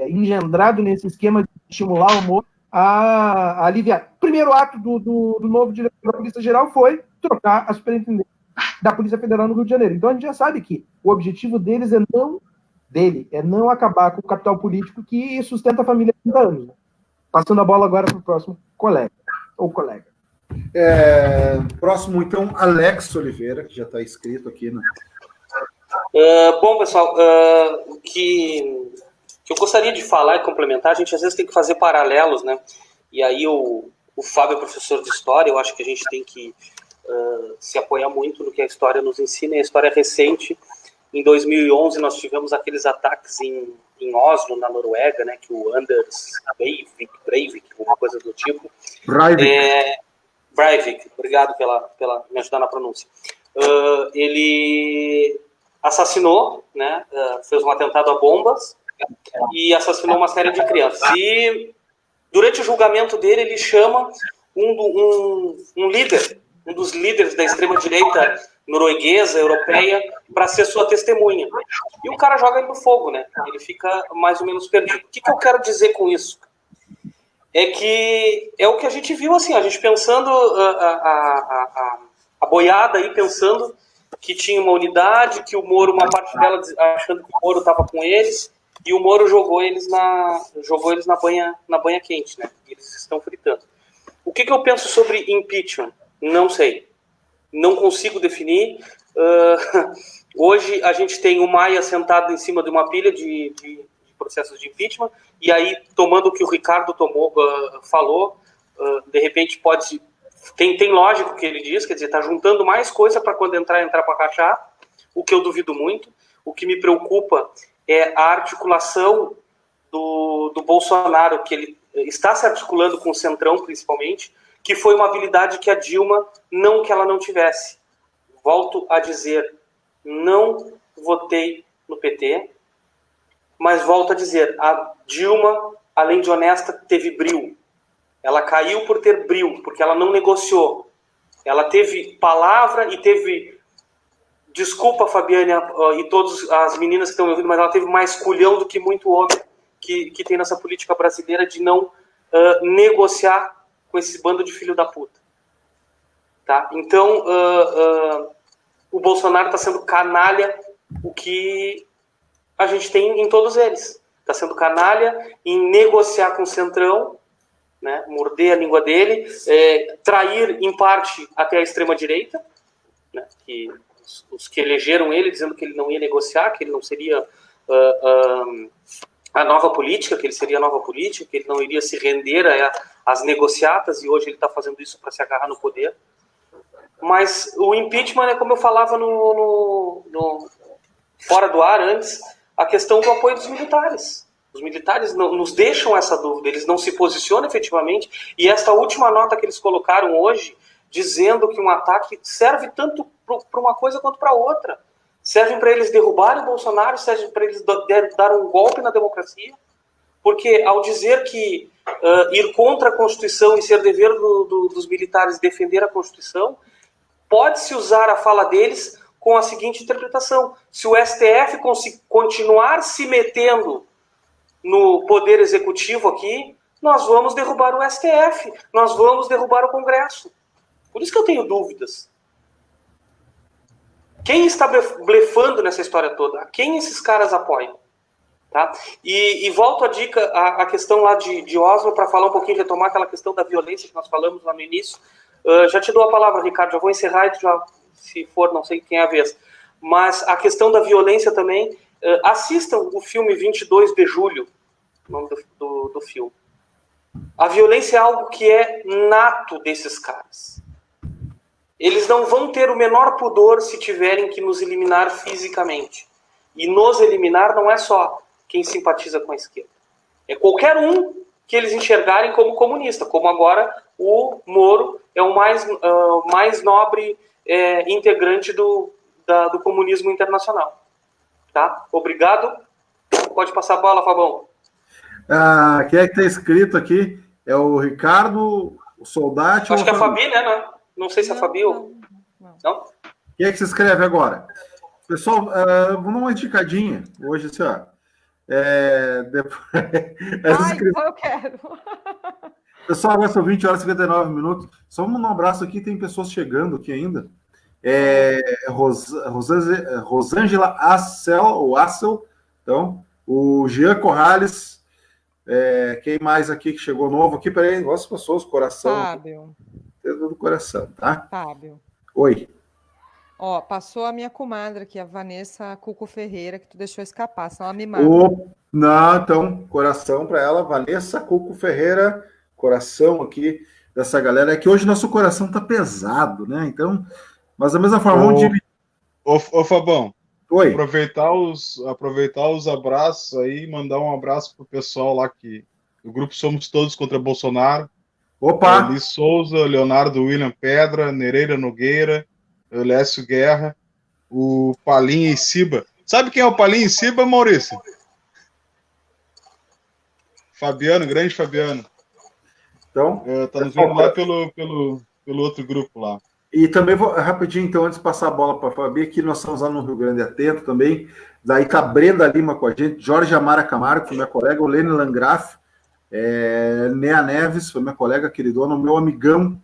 engendrado nesse esquema de estimular o Moro a aliviar. O primeiro ato do novo diretor da Polícia Geral foi trocar a superintendência da Polícia Federal no Rio de Janeiro. Então a gente já sabe que o objetivo deles é não acabar com o capital político que sustenta a família há 30 anos. Né? Passando a bola agora para o próximo colega. Próximo, então, Alex Oliveira, que já está inscrito aqui, né? Bom, pessoal, o que eu gostaria de falar e complementar, a gente às vezes tem que fazer paralelos, né? E aí o Fábio é professor de História, eu acho que a gente tem que se apoiar muito no que a história nos ensina, e a história é recente. Em 2011, nós tivemos aqueles ataques em Oslo, na Noruega, né, que o Anders Breivik, alguma coisa do tipo. Breivik, obrigado pela me ajudar na pronúncia. Ele assassinou, né, fez um atentado a bombas e assassinou uma série de crianças. E durante o julgamento dele, ele chama um líder, um dos líderes da extrema-direita norueguesa, europeia, para ser sua testemunha. E o cara joga ele no fogo, né? Ele fica mais ou menos perdido. O que eu quero dizer com isso? É que é o que a gente viu, assim, a gente pensando, a boiada aí pensando que tinha uma unidade, que o Moro, uma parte dela achando que o Moro estava com eles, e o Moro jogou eles na banha quente, né? Eles estão fritando. O que eu penso sobre impeachment? Não sei. Não consigo definir. Hoje a gente tem o Maia sentado em cima de uma pilha de processos de impeachment, e aí, tomando o que o Ricardo falou, de repente tem lógico o que ele diz, quer dizer, está juntando mais coisa para quando entrar para rachar, o que eu duvido muito. O que me preocupa é a articulação do Bolsonaro, que ele está se articulando com o Centrão, principalmente, que foi uma habilidade que a Dilma, não que ela não tivesse. Volto a dizer, não votei no PT, mas volto a dizer, a Dilma, além de honesta, teve brio. Ela caiu por ter brio, porque ela não negociou. Ela teve palavra e teve... Desculpa, Fabiane, e todas as meninas que estão me ouvindo, mas ela teve mais culhão do que muito homem que tem nessa política brasileira de não negociar com esse bando de filho da puta. Tá? Então, o Bolsonaro está sendo canalha, o que a gente tem em todos eles. Está sendo canalha em negociar com o Centrão, né, morder a língua dele, trair, em parte, até a extrema-direita, né, que os que elegeram ele, dizendo que ele não ia negociar, que ele não seria a nova política, que ele seria a nova política, que ele não iria se render às negociatas, e hoje ele está fazendo isso para se agarrar no poder. Mas o impeachment é como eu falava no fora do ar antes, a questão do apoio dos militares. Os militares não nos deixam essa dúvida, eles não se posicionam efetivamente, e essa última nota que eles colocaram hoje, dizendo que um ataque serve tanto para uma coisa quanto para outra. Serve para eles derrubarem o Bolsonaro, serve para eles dar um golpe na democracia, porque ao dizer que ir contra a Constituição e ser dever dos militares defender a Constituição, pode-se usar a fala deles com a seguinte interpretação: se o STF continuar se metendo no poder executivo aqui, nós vamos derrubar o STF, nós vamos derrubar o Congresso. Por isso que eu tenho dúvidas. Quem está blefando nessa história toda? A quem esses caras apoiam? Tá? E volto a dica, a questão lá de Oslo, para falar um pouquinho, retomar aquela questão da violência que nós falamos lá no início. Já te dou a palavra, Ricardo, já vou encerrar e tu já, se for, não sei quem é a vez. Mas a questão da violência também, assistam o filme 22 de Julho, o nome do filme. A violência é algo que é nato desses caras. Eles não vão ter o menor pudor se tiverem que nos eliminar fisicamente. E nos eliminar não é só quem simpatiza com a esquerda. É qualquer um que eles enxergarem como comunista, como agora o Moro é o mais nobre integrante do comunismo internacional. Tá? Obrigado. Pode passar a bola, Fabão. Quem é que está escrito aqui? É o Ricardo, o Soldati. Acho que é a Fabi, né? Não sei se é a Fabi ou. Não? Quem é que se inscreve agora? Pessoal, vamos dar uma esticadinha. Hoje, assim, ó. Então eu quero. Pessoal, agora são 20 horas e 59 minutos. Só vamos mandar um abraço aqui, tem pessoas chegando aqui ainda. Rosângela Assel. Então, o Jean Corrales. Quem mais aqui que chegou novo aqui? Peraí, nossas pessoas, coração. Fábio. Dedo do coração, tá? Fábio. Oi. Ó, passou a minha comadre aqui, a Vanessa Cuco Ferreira, que tu deixou escapar, senão ela me mata. Não, então, coração para ela, Vanessa Cuco Ferreira, coração aqui dessa galera. É que hoje nosso coração tá pesado, né? Então, mas da mesma forma, vamos dividir. Ô, Fabão. Oi. Aproveitar os abraços aí e mandar um abraço pro pessoal lá do grupo Somos Todos contra Bolsonaro. Opa! Eli Souza, Leonardo William Pedra, Nereida Nogueira, Lécio Guerra, o Palinha e Ciba. Sabe quem é o Palinha e Ciba, Maurício? Fabiano, grande Fabiano. Então, tá nos vendo lá pelo outro grupo lá. E também vou, rapidinho, então, antes de passar a bola para a Fabi, aqui nós estamos lá no Rio Grande Atento também. Daí tá Brenda Lima com a gente, Jorge Amara Camargo, foi minha colega, o Lene Langraf, Nea Neves, foi minha colega queridona, o meu amigão,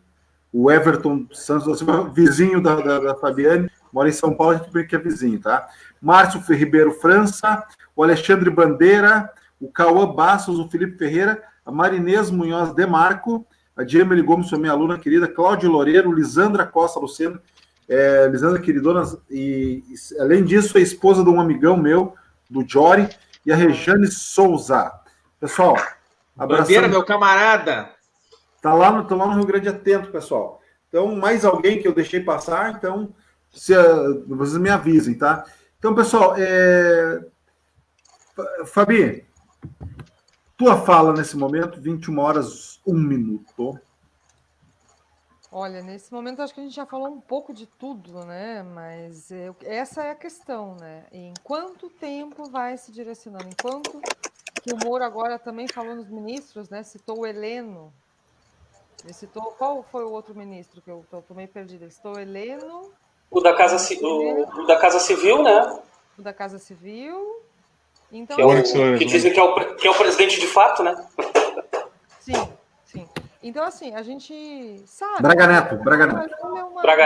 o Everton Santos, vizinho da Fabiane, mora em São Paulo, a gente que é vizinho, tá? Márcio Ribeiro França, o Alexandre Bandeira, o Cauã Bastos, o Felipe Ferreira, a Marinês Munhoz Demarco, a Diemeli Gomes, foi minha aluna querida, Cláudio Loureiro, Lisandra Costa Lucena, Lisandra queridona, e além disso, a esposa de um amigão meu, do Jory, e a Rejane Souza. Pessoal, abração. Bandeira, meu camarada. Tá lá no Rio Grande Atento, pessoal. Então, mais alguém que eu deixei passar, então, vocês me avisem, tá? Então, pessoal, Fabi, tua fala nesse momento, 21 horas, 1 minuto. Olha, nesse momento acho que a gente já falou um pouco de tudo, né? Mas essa é a questão, né? Em quanto tempo vai se direcionando? Enquanto que o Moro agora também falou nos ministros, né? Citou o Heleno. Ele citou... Qual foi o outro ministro que eu tô meio perdida? Ele citou o Heleno... O da Casa Civil, né? O da Casa Civil... Então, que dizem que é o presidente de fato, né? Sim. Então, assim, a gente sabe... Braga Neto. Braga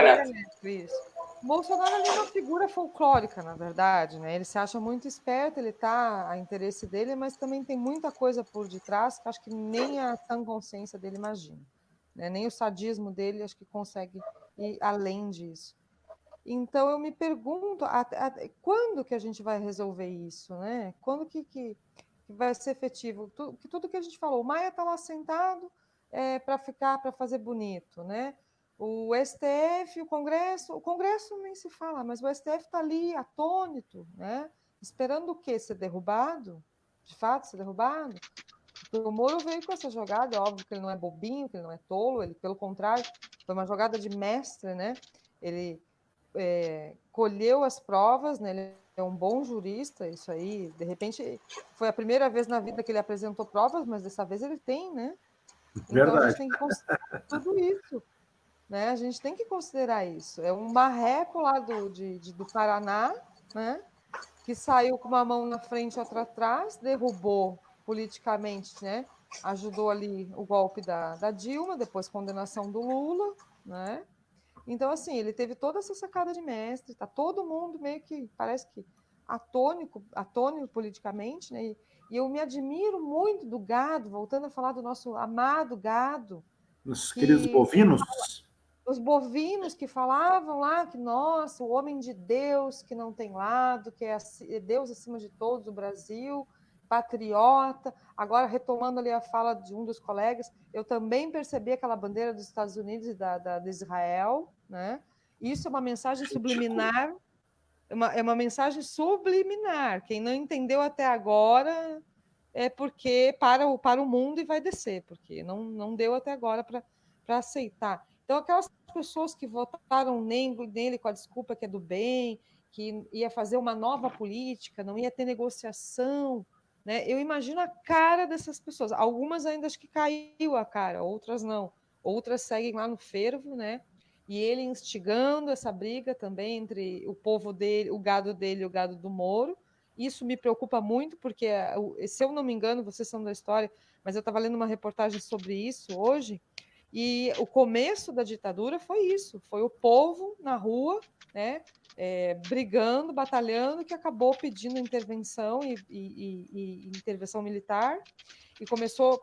Neto. Isso. O Bolsonaro é uma figura folclórica, na verdade, né? Ele se acha muito esperto, ele tá a interesse dele, mas também tem muita coisa por detrás que acho que nem a sã consciência dele imagina. Né? Nem o sadismo dele acho que consegue ir além disso. Então, eu me pergunto, quando que a gente vai resolver isso, né? Quando que vai ser efetivo? Tudo que a gente falou, o Maia está lá sentado para fazer bonito, né? O STF, o Congresso nem se fala, mas o STF está ali atônito, né? Esperando o quê? Ser derrubado? De fato, ser derrubado? O Moro veio com essa jogada, é óbvio que ele não é bobinho, que ele não é tolo, ele, pelo contrário, foi uma jogada de mestre, né? Ele colheu as provas, né? Ele é um bom jurista, isso aí, de repente, foi a primeira vez na vida que ele apresentou provas, mas dessa vez ele tem, né? Então a gente tem que considerar tudo isso, né? A gente tem que considerar isso. É um marreco lá do Paraná, né? Que saiu com uma mão na frente e outra atrás, derrubou politicamente, né? Ajudou ali o golpe da Dilma, depois condenação do Lula, né? Então, assim, ele teve toda essa sacada de mestre, tá todo mundo meio que, parece que atônico politicamente, né? E eu me admiro muito do gado, voltando a falar do nosso amado gado. Os queridos bovinos. Os bovinos que falavam lá que, nossa, o homem de Deus que não tem lado, que é Deus acima de todos, o Brasil, patriota. Agora, retomando ali a fala de um dos colegas, eu também percebi aquela bandeira dos Estados Unidos e de Israel, né? Isso é uma mensagem subliminar, é uma mensagem subliminar. Quem não entendeu até agora é porque para o mundo e vai descer, porque não deu até agora para aceitar. Então, aquelas pessoas que votaram nele com a desculpa que é do bem, que ia fazer uma nova política, não ia ter negociação, né? Eu imagino a cara dessas pessoas. Algumas ainda acho que caiu a cara, outras não. Outras seguem lá no fervo, né? E ele instigando essa briga também entre o povo dele, o gado dele e o gado do Moro. Isso me preocupa muito, porque, se eu não me engano, vocês são da história, mas eu estava lendo uma reportagem sobre isso hoje, e o começo da ditadura foi isso, foi o povo na rua, né, brigando, batalhando, que acabou pedindo intervenção e intervenção militar, e começou,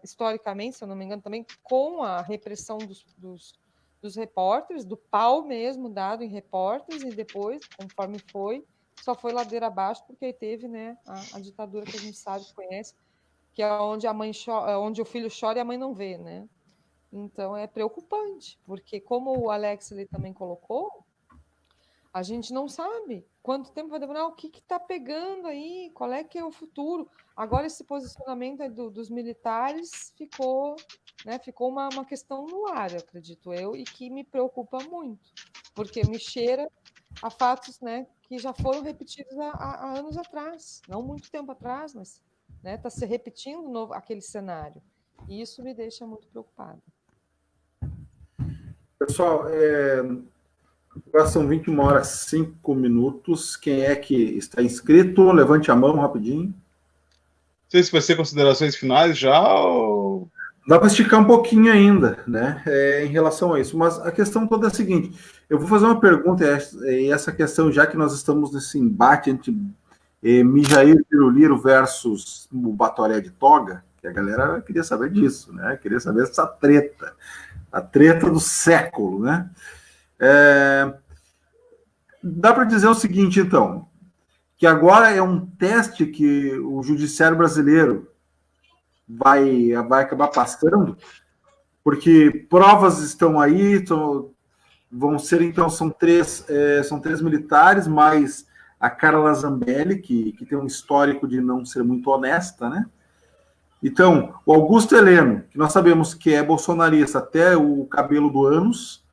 historicamente, se eu não me engano, também com a repressão dos repórteres, do pau mesmo dado em repórteres, e depois, conforme só foi ladeira abaixo, porque aí teve, né, a ditadura que a gente sabe, conhece, que é onde onde o filho chora e a mãe não vê, né? Então é preocupante, porque como o Alex ele também colocou, a gente não sabe quanto tempo vai demorar, o que está pegando aí, qual é que é o futuro. Agora esse posicionamento dos militares ficou, né, ficou uma questão no ar, eu acredito eu, e que me preocupa muito, porque me cheira a fatos, né, que já foram repetidos há anos atrás, não muito tempo atrás, mas está, né, se repetindo aquele cenário. E isso me deixa muito preocupada. Pessoal, agora são 21h05. Quem é que está inscrito? Levante a mão rapidinho. Não sei se vai ser considerações finais já ou... Dá para esticar um pouquinho ainda, né, em relação a isso. Mas a questão toda é a seguinte, eu vou fazer uma pergunta, e essa questão, já que nós estamos nesse embate entre Mijair Piruliro versus o Batoré de Toga, que a galera queria saber disso, né, queria saber essa treta, a treta do século, né. Dá para dizer o seguinte, então, que agora é um teste que o judiciário brasileiro vai acabar passando, porque provas estão aí, vão ser, então, são três militares, mais a Carla Zambelli, que tem um histórico de não ser muito honesta, né? Então, o Augusto Heleno, que nós sabemos que é bolsonarista até o cabelo do ânus,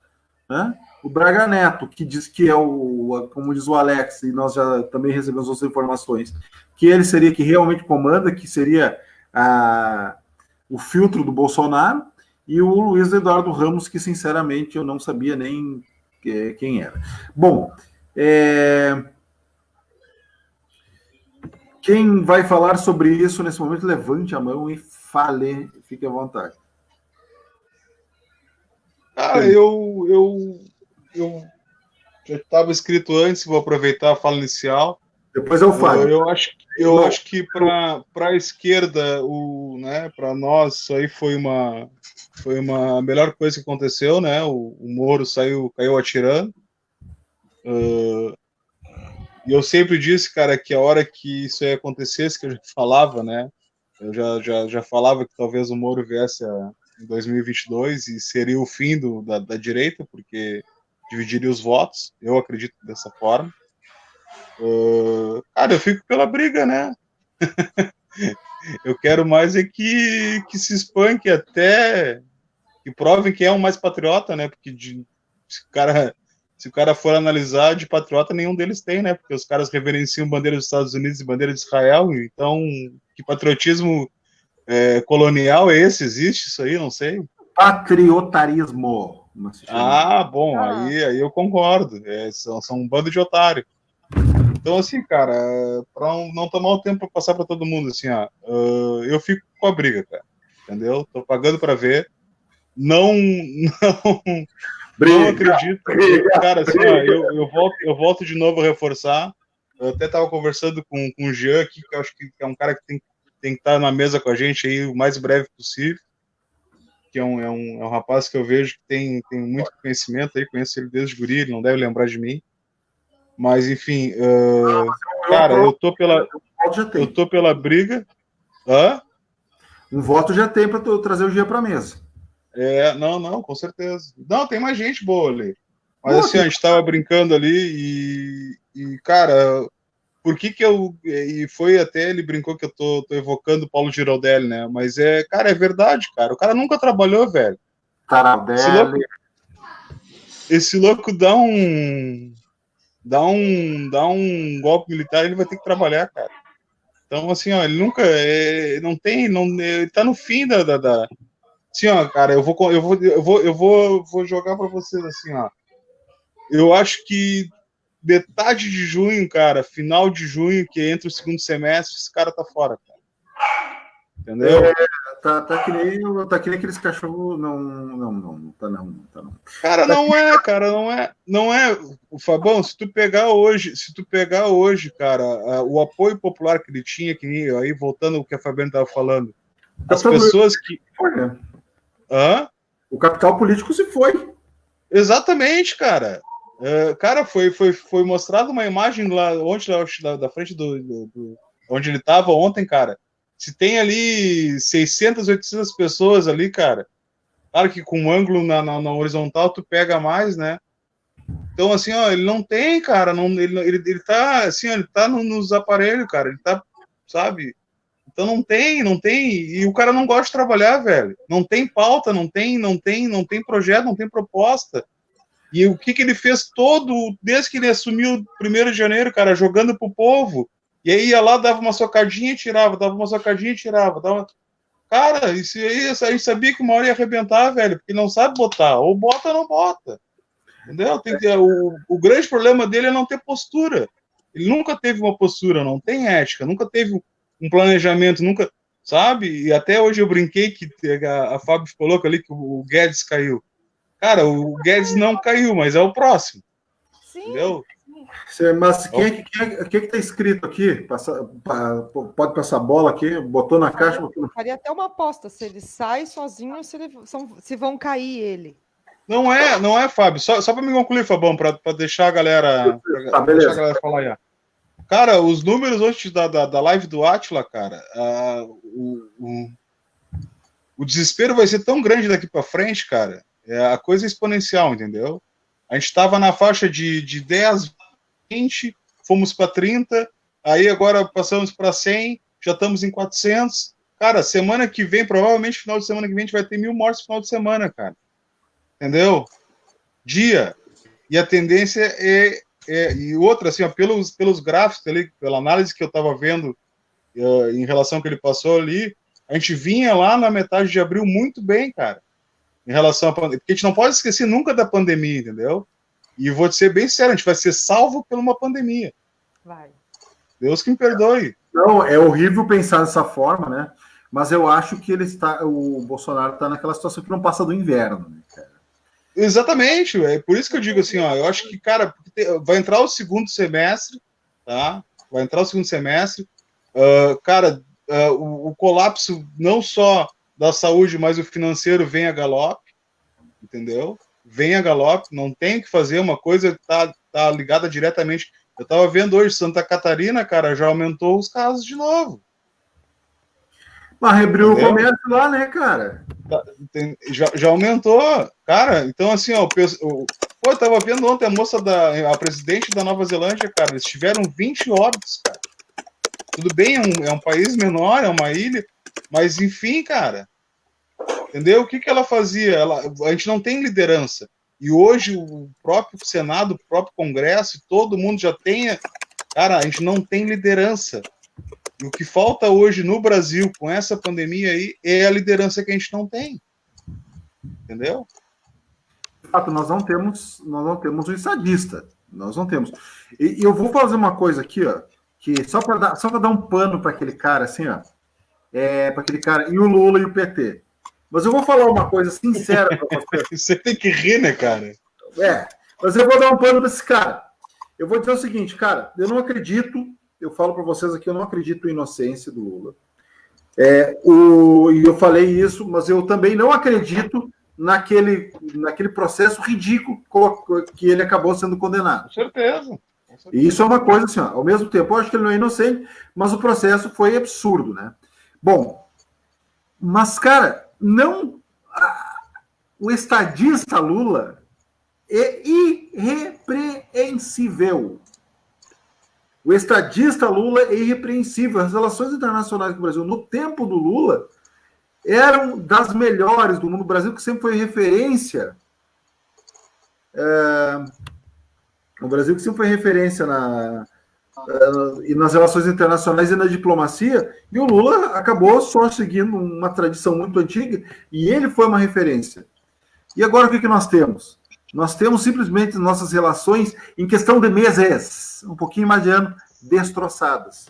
né? O Braga Neto, que diz que é como diz o Alex, e nós já também recebemos as informações, que ele seria que realmente comanda, que seria o filtro do Bolsonaro, e o Luiz Eduardo Ramos, que sinceramente eu não sabia nem quem era. Bom, quem vai falar sobre isso nesse momento, levante a mão e fale, fique à vontade. Eu já estava escrito antes, vou aproveitar a fala inicial. Depois eu falo. Eu acho que para a esquerda, né, para nós, isso aí foi uma melhor coisa que aconteceu, né? O Moro caiu atirando. E eu sempre disse, cara, que a hora que isso aí acontecesse, que eu já falava, né? Eu já falava que talvez o Moro viesse em 2022 e seria o fim da direita, porque dividiria os votos. Eu acredito dessa forma. Cara, eu fico pela briga, né? Eu quero mais é que se espanque até que provem que é um mais patriota, né? Porque se o cara for analisar, de patriota nenhum deles tem, né? Porque os caras reverenciam bandeira dos Estados Unidos e bandeira de Israel, então que patriotismo colonial é esse? Existe isso aí? Não sei. Patriotarismo. Bom, aí eu concordo. São um bando de otários. Então, assim, cara, para não tomar o tempo para passar para todo mundo, assim, eu fico com a briga, cara, entendeu? Tô pagando para ver. Não acredito. Cara, assim, eu volto de novo a reforçar. Eu até estava conversando com o Jean aqui, que eu acho que é um cara que tem que estar na mesa com a gente aí o mais breve possível, que é um rapaz que eu vejo que tem muito conhecimento aí, conheço ele desde guri, ele não deve lembrar de mim. Mas, enfim, cara, eu tô pela briga. Um voto já tem para trazer o dia para a mesa. Não, com certeza. Não, tem mais gente boa ali. Mas, assim, a gente estava brincando ali e, cara, por que eu... E foi até, ele brincou que eu tô evocando o Paulo Giraldelli, né? Mas, cara, é verdade, cara. O cara nunca trabalhou, velho. Esse louco dá um golpe militar, ele vai ter que trabalhar, cara. Então, assim, ó, ele nunca, não tem, ele tá no fim da. Assim, ó, cara, eu vou jogar para vocês assim, ó. Eu acho que metade de junho, cara, final de junho, que entra o segundo semestre, esse cara tá fora, cara. Entendeu? Tá que nem aqueles cachorros. Não, tá não. Cara, não é. O Fabão, se tu pegar hoje, cara, o apoio popular que ele tinha, que aí voltando ao que a Fabiana tava falando, as pessoas que. Hã? O capital político se foi. Exatamente, cara. Cara, foi mostrado uma imagem lá ontem, da frente onde ele estava ontem, cara. Se tem ali 600, 800 pessoas ali, cara, claro que com um ângulo na horizontal tu pega mais, né? Então, assim, ó, ele não tem, cara, ele tá, assim, ó, ele tá nos aparelhos, cara, ele tá, sabe? Então não tem, e o cara não gosta de trabalhar, velho. Não tem pauta, não tem projeto, não tem proposta. E o que ele fez desde que ele assumiu o 1º de janeiro, cara, jogando pro povo. E aí ia lá, dava uma socadinha e tirava, Cara, isso aí a gente sabia que uma hora ia arrebentar, velho, porque não sabe botar. Ou bota ou não bota. Entendeu? O grande problema dele é não ter postura. Ele nunca teve uma postura, não tem ética, nunca teve um planejamento, nunca, sabe? E até hoje eu brinquei que a Fábio falou ali que o Guedes caiu. Cara, o Guedes não caiu, mas é o próximo. Sim. Entendeu? Mas o que está escrito aqui? Pode passar a bola aqui, botou na caixa. Faria até uma aposta se ele sai sozinho ou se vão cair ele. Não é, Fábio. Só para me concluir, Fabão, para deixar a galera, deixar a galera falar aí. Cara, os números hoje da live do Átila, cara, o desespero vai ser tão grande daqui para frente, cara. A coisa é exponencial, entendeu? A gente estava na faixa de 10, 20, fomos para 30, aí agora passamos para 100, já estamos em 400. Cara, semana que vem, provavelmente final de semana que vem, a gente vai ter 1000 mortes no final de semana, cara. Entendeu? Dia. E a tendência e outra, assim, ó, pelos gráficos ali, pela análise que eu estava vendo em relação ao que ele passou ali, a gente vinha lá na metade de abril muito bem, cara. Em relação à pandemia, porque a gente não pode esquecer nunca da pandemia, entendeu? E vou te ser bem sério, a gente vai ser salvo por uma pandemia. Vai. Deus que me perdoe. Não, é horrível pensar dessa forma, né? Mas eu acho que o Bolsonaro está naquela situação que não passa do inverno, né, cara? Exatamente, é por isso que eu digo assim, ó, eu acho que, cara, vai entrar o segundo semestre, tá? Vai entrar o segundo semestre, cara, o colapso não só da saúde, mas o financeiro vem a galope, entendeu? Vem a galope, não tem o que fazer, uma coisa tá ligada diretamente. Eu tava vendo hoje, Santa Catarina, cara, já aumentou os casos de novo. Mas reabriu o comércio lá, né, cara? Já aumentou, cara. Então, assim, ó, eu tava vendo ontem a presidente da Nova Zelândia, cara, eles tiveram 20 óbitos, cara. Tudo bem, é um país menor, é uma ilha, mas enfim, cara. Entendeu? O que ela fazia? A gente não tem liderança. E hoje o próprio Senado, o próprio Congresso, todo mundo já tem. Cara, a gente não tem liderança. E o que falta hoje no Brasil, com essa pandemia aí, é a liderança que a gente não tem. Entendeu? De fato, nós não temos um estadista. Nós não temos. E eu vou fazer uma coisa aqui, ó, que só para dar um pano para aquele cara, assim, ó. Para aquele cara, e o Lula e o PT. Mas eu vou falar uma coisa sincera para você. Você tem que rir, né, cara? Mas eu vou dar um pano para esse cara. Eu vou dizer o seguinte, cara, eu não acredito, eu falo para vocês aqui, eu não acredito em inocência do Lula. E eu falei isso, mas eu também não acredito naquele processo ridículo que ele acabou sendo condenado. Com certeza. E isso é uma coisa assim, ó, ao mesmo tempo, eu acho que ele não é inocente, mas o processo foi absurdo, né? Bom, mas, cara, o estadista Lula é irrepreensível. O estadista Lula é irrepreensível. As relações internacionais do Brasil, no tempo do Lula, eram das melhores do mundo. O Brasil, que sempre foi referência. O Brasil, que sempre foi referência e nas relações internacionais e na diplomacia, e o Lula acabou só seguindo uma tradição muito antiga, e ele foi uma referência. E agora o que nós temos? Nós temos simplesmente nossas relações, em questão de meses, um pouquinho mais de ano, destroçadas.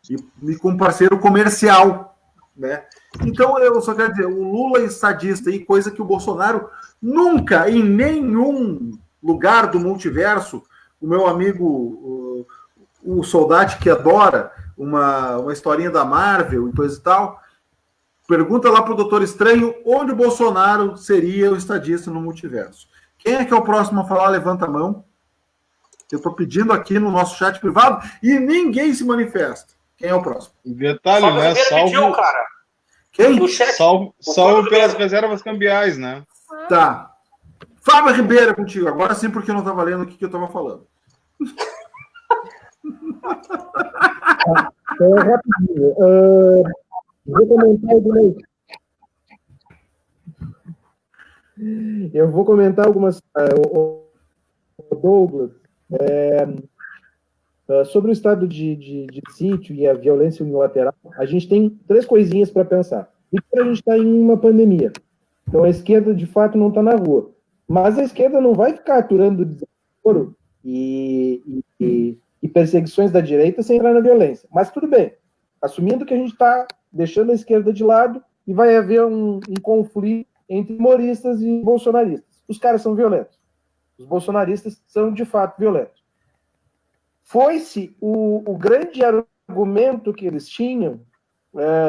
E com parceiro comercial, né? Então, eu só quero dizer, o Lula é estadista, e coisa que o Bolsonaro nunca, em nenhum lugar do multiverso, o meu amigo, o Soldati, que adora uma historinha da Marvel e coisa e tal, pergunta lá para o Doutor Estranho onde o Bolsonaro seria o estadista no multiverso. Quem é que é o próximo a falar? Levanta a mão. Eu estou pedindo aqui no nosso chat privado e ninguém se manifesta. Quem é o próximo? Detalhe, Fábio né? Ribeiro pediu, cara. Quem? No chat. Salvo pelas reservas cambiais, né? Tá. Fábio Ribeiro é contigo. Agora sim, porque eu não estava lendo o que eu estava falando. Rapidinho. Vou comentar algumas. Eu vou comentar algumas. Douglas, sobre o estado de sítio e a violência unilateral, a gente tem 3 coisinhas para pensar. Primeiro, a gente está em uma pandemia. Então, a esquerda, de fato, não está na rua. Mas a esquerda não vai ficar aturando desaforo e perseguições da direita sem entrar na violência. Mas tudo bem. Assumindo que a gente está deixando a esquerda de lado e vai haver um conflito entre humoristas e bolsonaristas. Os caras são violentos. Os bolsonaristas são, de fato, violentos. Foi-se o grande argumento que eles tinham,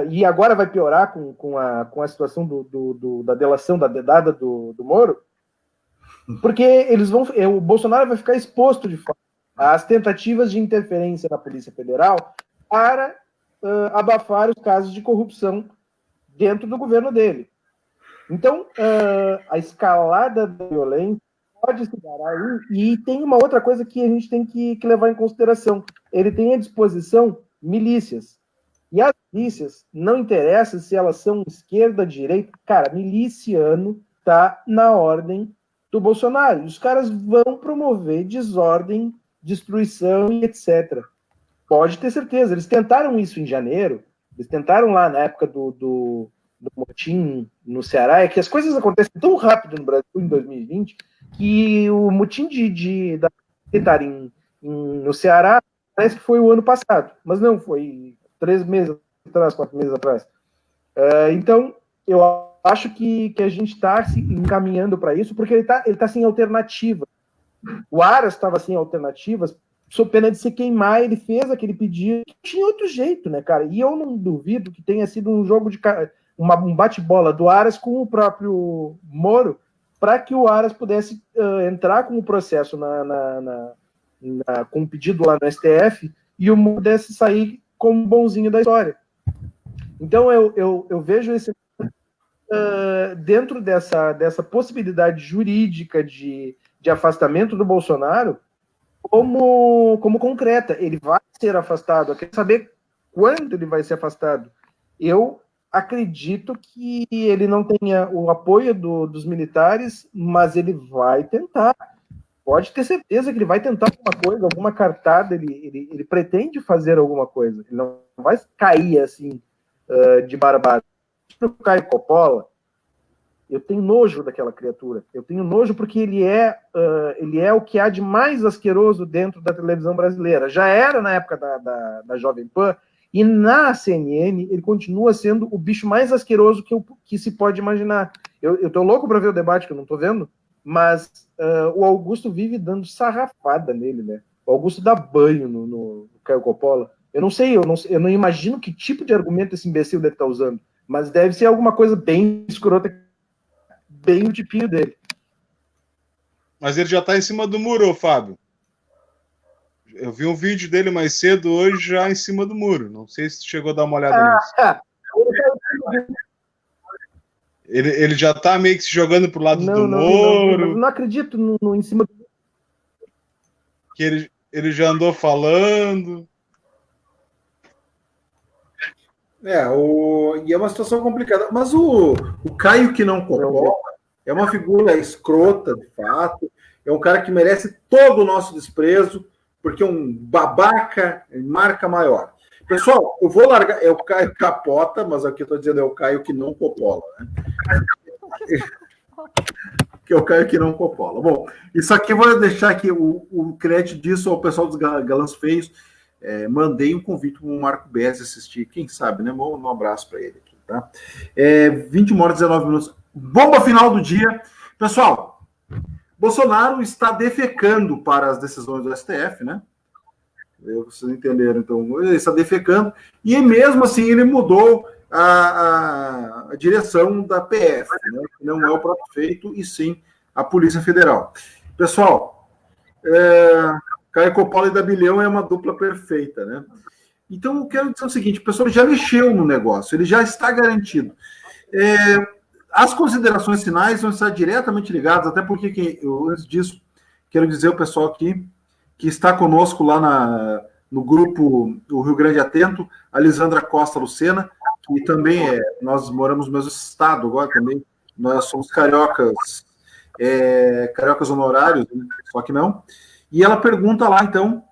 e agora vai piorar com a situação da delação, da dedada do Moro, porque o Bolsonaro vai ficar exposto, de fato, às tentativas de interferência na Polícia Federal para abafar os casos de corrupção dentro do governo dele. Então, a escalada da violência pode se dar aí, e tem uma outra coisa que a gente tem que levar em consideração. Ele tem à disposição milícias. E as milícias, não interessa se elas são esquerda, direita, cara, miliciano tá na ordem do Bolsonaro. Os caras vão promover desordem, destruição e etc. Pode ter certeza. Eles tentaram isso em janeiro, eles tentaram lá na época do motim no Ceará, é que as coisas acontecem tão rápido no Brasil em 2020, que o motim da militar no Ceará parece que foi o ano passado, mas não, foi 3 meses atrás, 4 meses atrás. Então, eu acho que a gente está se encaminhando para isso, porque ele tá sem alternativa. O Aras estava sem alternativas, sob pena de se queimar, ele fez aquele pedido, tinha outro jeito, né, cara? E eu não duvido que tenha sido um jogo de um bate-bola do Aras com o próprio Moro, para que o Aras pudesse entrar com o processo com o pedido lá no STF e o Moro pudesse sair como bonzinho da história. Então eu vejo esse dentro dessa possibilidade jurídica de afastamento do Bolsonaro como concreta. Ele vai ser afastado. Eu quero saber quando ele vai ser afastado. Eu acredito que ele não tenha o apoio dos militares, mas ele vai tentar. Pode ter certeza que ele vai tentar alguma coisa, alguma cartada, ele pretende fazer alguma coisa. Ele não vai cair assim, de barbado. O Caio Coppola, eu tenho nojo daquela criatura. Eu tenho nojo porque ele é o que há de mais asqueroso dentro da televisão brasileira. Já era na época da Jovem Pan, e na CNN ele continua sendo o bicho mais asqueroso que se pode imaginar. Eu tô louco para ver o debate, que eu não tô vendo, mas o Augusto vive dando sarrafada nele, né? O Augusto dá banho no Caio Coppola. Eu não imagino que tipo de argumento esse imbecil deve estar usando, mas deve ser alguma coisa bem escrota, bem o tipinho dele. Mas ele já tá em cima do muro, Fábio. Eu vi um vídeo dele mais cedo hoje já em cima do muro. Não sei se chegou a dar uma olhada nisso. Ele já tá meio que se jogando pro lado do Moro. Não acredito no em cima do... Que ele já andou falando. E é uma situação complicada. Mas o Caio que não Coppola é uma figura escrota, de fato. É um cara que merece todo o nosso desprezo. porque é um babaca, marca maior. Pessoal, eu vou largar, é o Caio Capota, mas aqui eu estou dizendo é o Caio que não copola, né? Que é o Caio que não copola. Bom, isso aqui eu vou deixar aqui o crédito disso ao pessoal dos Galãs Feios. Mandei um convite para o Marco Bezzi assistir, quem sabe, né? Um abraço para ele aqui, tá? 21h19. Bomba final do dia. Pessoal, Bolsonaro está defecando para as decisões do STF, né? Vocês entenderam, então, ele está defecando, e mesmo assim ele mudou a direção da PF, né? Que não é o próprio prefeito, e sim a Polícia Federal. Pessoal, Caio Coppola e Dabilhão é uma dupla perfeita, né? Então, eu quero dizer o seguinte, o pessoal já mexeu no negócio, ele já está garantido. As considerações finais vão estar diretamente ligadas, até porque, antes disso, quero dizer ao pessoal aqui que está conosco lá no grupo do Rio Grande Atento, a Lisandra Costa Lucena, que também nós moramos no mesmo estado agora também, nós somos cariocas, cariocas honorários, né? Só que não. E ela pergunta lá, então,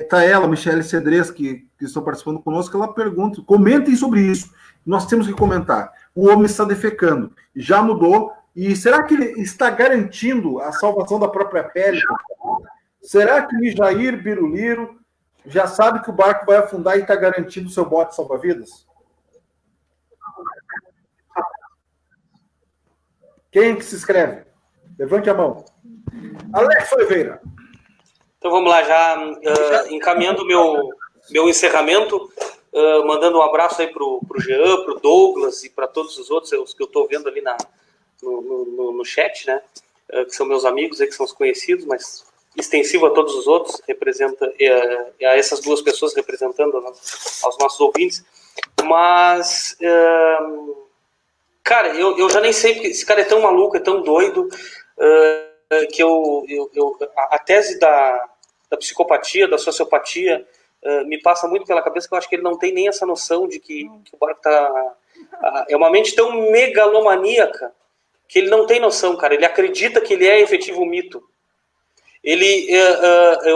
tá ela, Michele Cedrez, que estão participando conosco, ela pergunta, comentem sobre isso, nós temos que comentar. O homem está defecando, já mudou, e será que ele está garantindo a salvação da própria pele? Será que o Jair Biruliro já sabe que o barco vai afundar e está garantindo o seu bote salva-vidas? Quem que se inscreve? Levante a mão. Alex Oliveira. Então vamos lá, já encaminhando meu encerramento, mandando um abraço aí para o Jean, para o Douglas e para todos os outros, os que eu estou vendo ali no chat, né? Que são meus amigos, que são os conhecidos, mas extensivo a todos os outros, representa a essas duas pessoas representando aos nossos ouvintes. Mas, cara, eu já nem sei, porque esse cara é tão maluco, é tão doido, que a tese da psicopatia, da sociopatia, me passa muito pela cabeça, que eu acho que ele não tem nem essa noção de que o barco está... É uma mente tão megalomaníaca que ele não tem noção, cara. Ele acredita que ele é efetivo mito.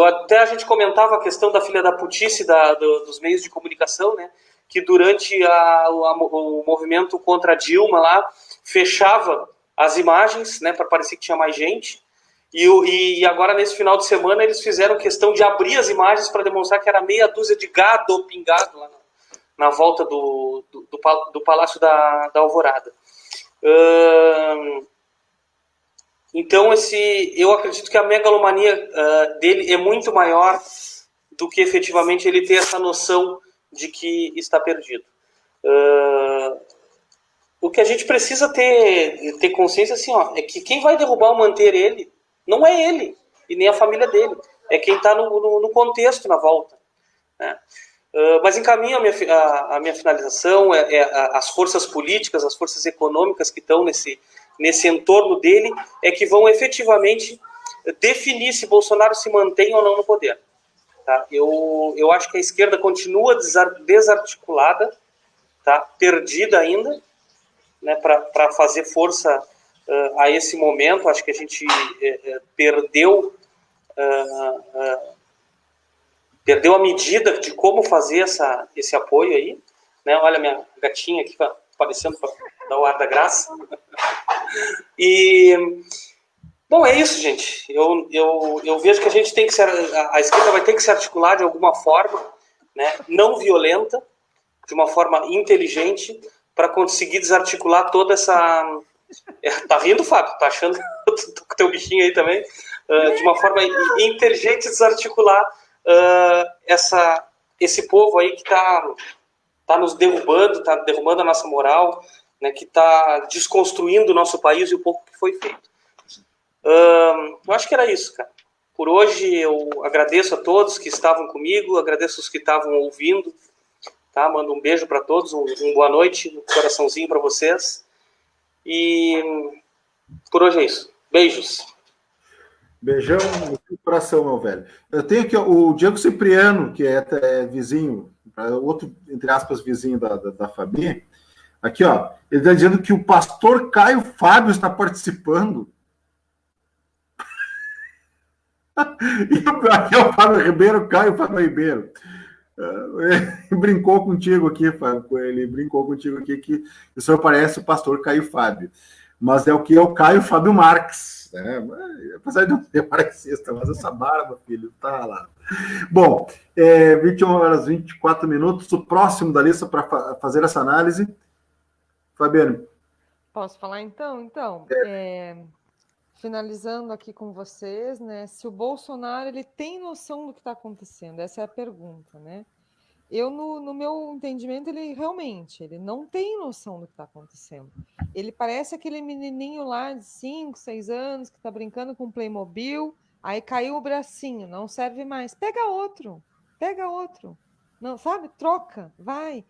Até a gente comentava a questão da filha da putice dos meios de comunicação, né? Que durante o movimento contra a Dilma lá, fechava as imagens, né? Para parecer que tinha mais gente. E agora, nesse final de semana, eles fizeram questão de abrir as imagens para demonstrar que era meia dúzia de gado pingado lá na volta do Palácio da Alvorada. Então, eu acredito que a megalomania dele é muito maior do que efetivamente ele ter essa noção de que está perdido. O que a gente precisa ter consciência assim, é que quem vai derrubar ou manter ele não é ele e nem a família dele, é quem está no contexto na volta, né? Mas encaminho a minha finalização, as forças políticas, as forças econômicas que estão nesse entorno dele, é que vão efetivamente definir se Bolsonaro se mantém ou não no poder. Tá? Eu acho que a esquerda continua desarticulada, tá? Perdida ainda, né? Para fazer força a esse momento. Acho que a gente perdeu a medida de como fazer esse apoio aí, né? Olha a minha gatinha aqui aparecendo para dar o ar da graça. E, bom, é isso, gente. Eu vejo que a gente tem que a esquerda vai ter que se articular de alguma forma, né? Não violenta, de uma forma inteligente, para conseguir desarticular toda essa... Tá rindo, Fábio? Tá achando que o teu bichinho aí também? De uma forma inteligente desarticular esse povo aí que tá nos derrubando, tá derrubando a nossa moral, né, que está desconstruindo o nosso país e o pouco que foi feito. Eu acho que era isso, cara. Por hoje eu agradeço a todos que estavam comigo, agradeço os que estavam ouvindo, tá? Mando um beijo para todos, um boa noite, um coraçãozinho para vocês. E por hoje é isso. Beijos. Beijão no coração, meu velho. Eu tenho aqui o Diego Cipriano, que é vizinho, outro, entre aspas, vizinho da Fabi. Aqui, ó, ele está dizendo que o pastor Caio Fábio está participando. E o pior é o Fábio Ribeiro, Caio Fábio Ribeiro. Ele brincou contigo aqui, Fábio. Ele brincou contigo aqui que o senhor parece o pastor Caio Fábio. Mas é o que é o Caio Fábio Marques. Né? Apesar de não ser marxista, mas essa barba, filho, tá lá. Bom, 21h24, o próximo da lista para fazer essa análise. Fabiano. Posso falar então? Finalizando aqui com vocês, né? Se o Bolsonaro ele tem noção do que está acontecendo, essa é a pergunta, né? Eu, no meu entendimento, ele não tem noção do que está acontecendo. Ele parece aquele menininho lá de 5, 6 anos que está brincando com Playmobil, aí caiu o bracinho, não serve mais. Pega outro. Não, sabe? Troca, vai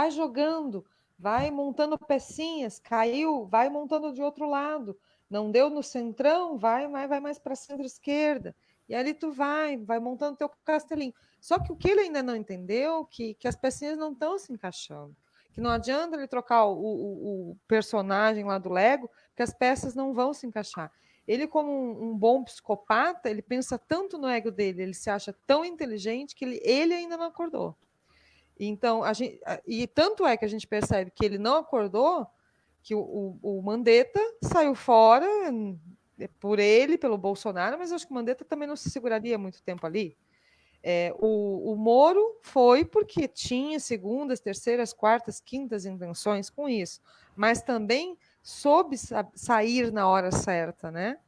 jogando, vai montando pecinhas, caiu, vai montando de outro lado. Não deu no centrão, vai mais para a centro-esquerda. E ali tu vai montando teu castelinho. Só que o que ele ainda não entendeu, que as pecinhas não estão se encaixando. Que não adianta ele trocar o personagem lá do Lego, que as peças não vão se encaixar. Ele, como um bom psicopata, ele pensa tanto no ego dele, ele se acha tão inteligente que ele ainda não acordou. Então, e tanto é que a gente percebe que ele não acordou, que o Mandetta saiu fora por ele, pelo Bolsonaro, mas eu acho que o Mandetta também não se seguraria muito tempo ali. O Moro foi porque tinha segundas, terceiras, quartas, quintas intenções com isso, mas também soube sair na hora certa, né?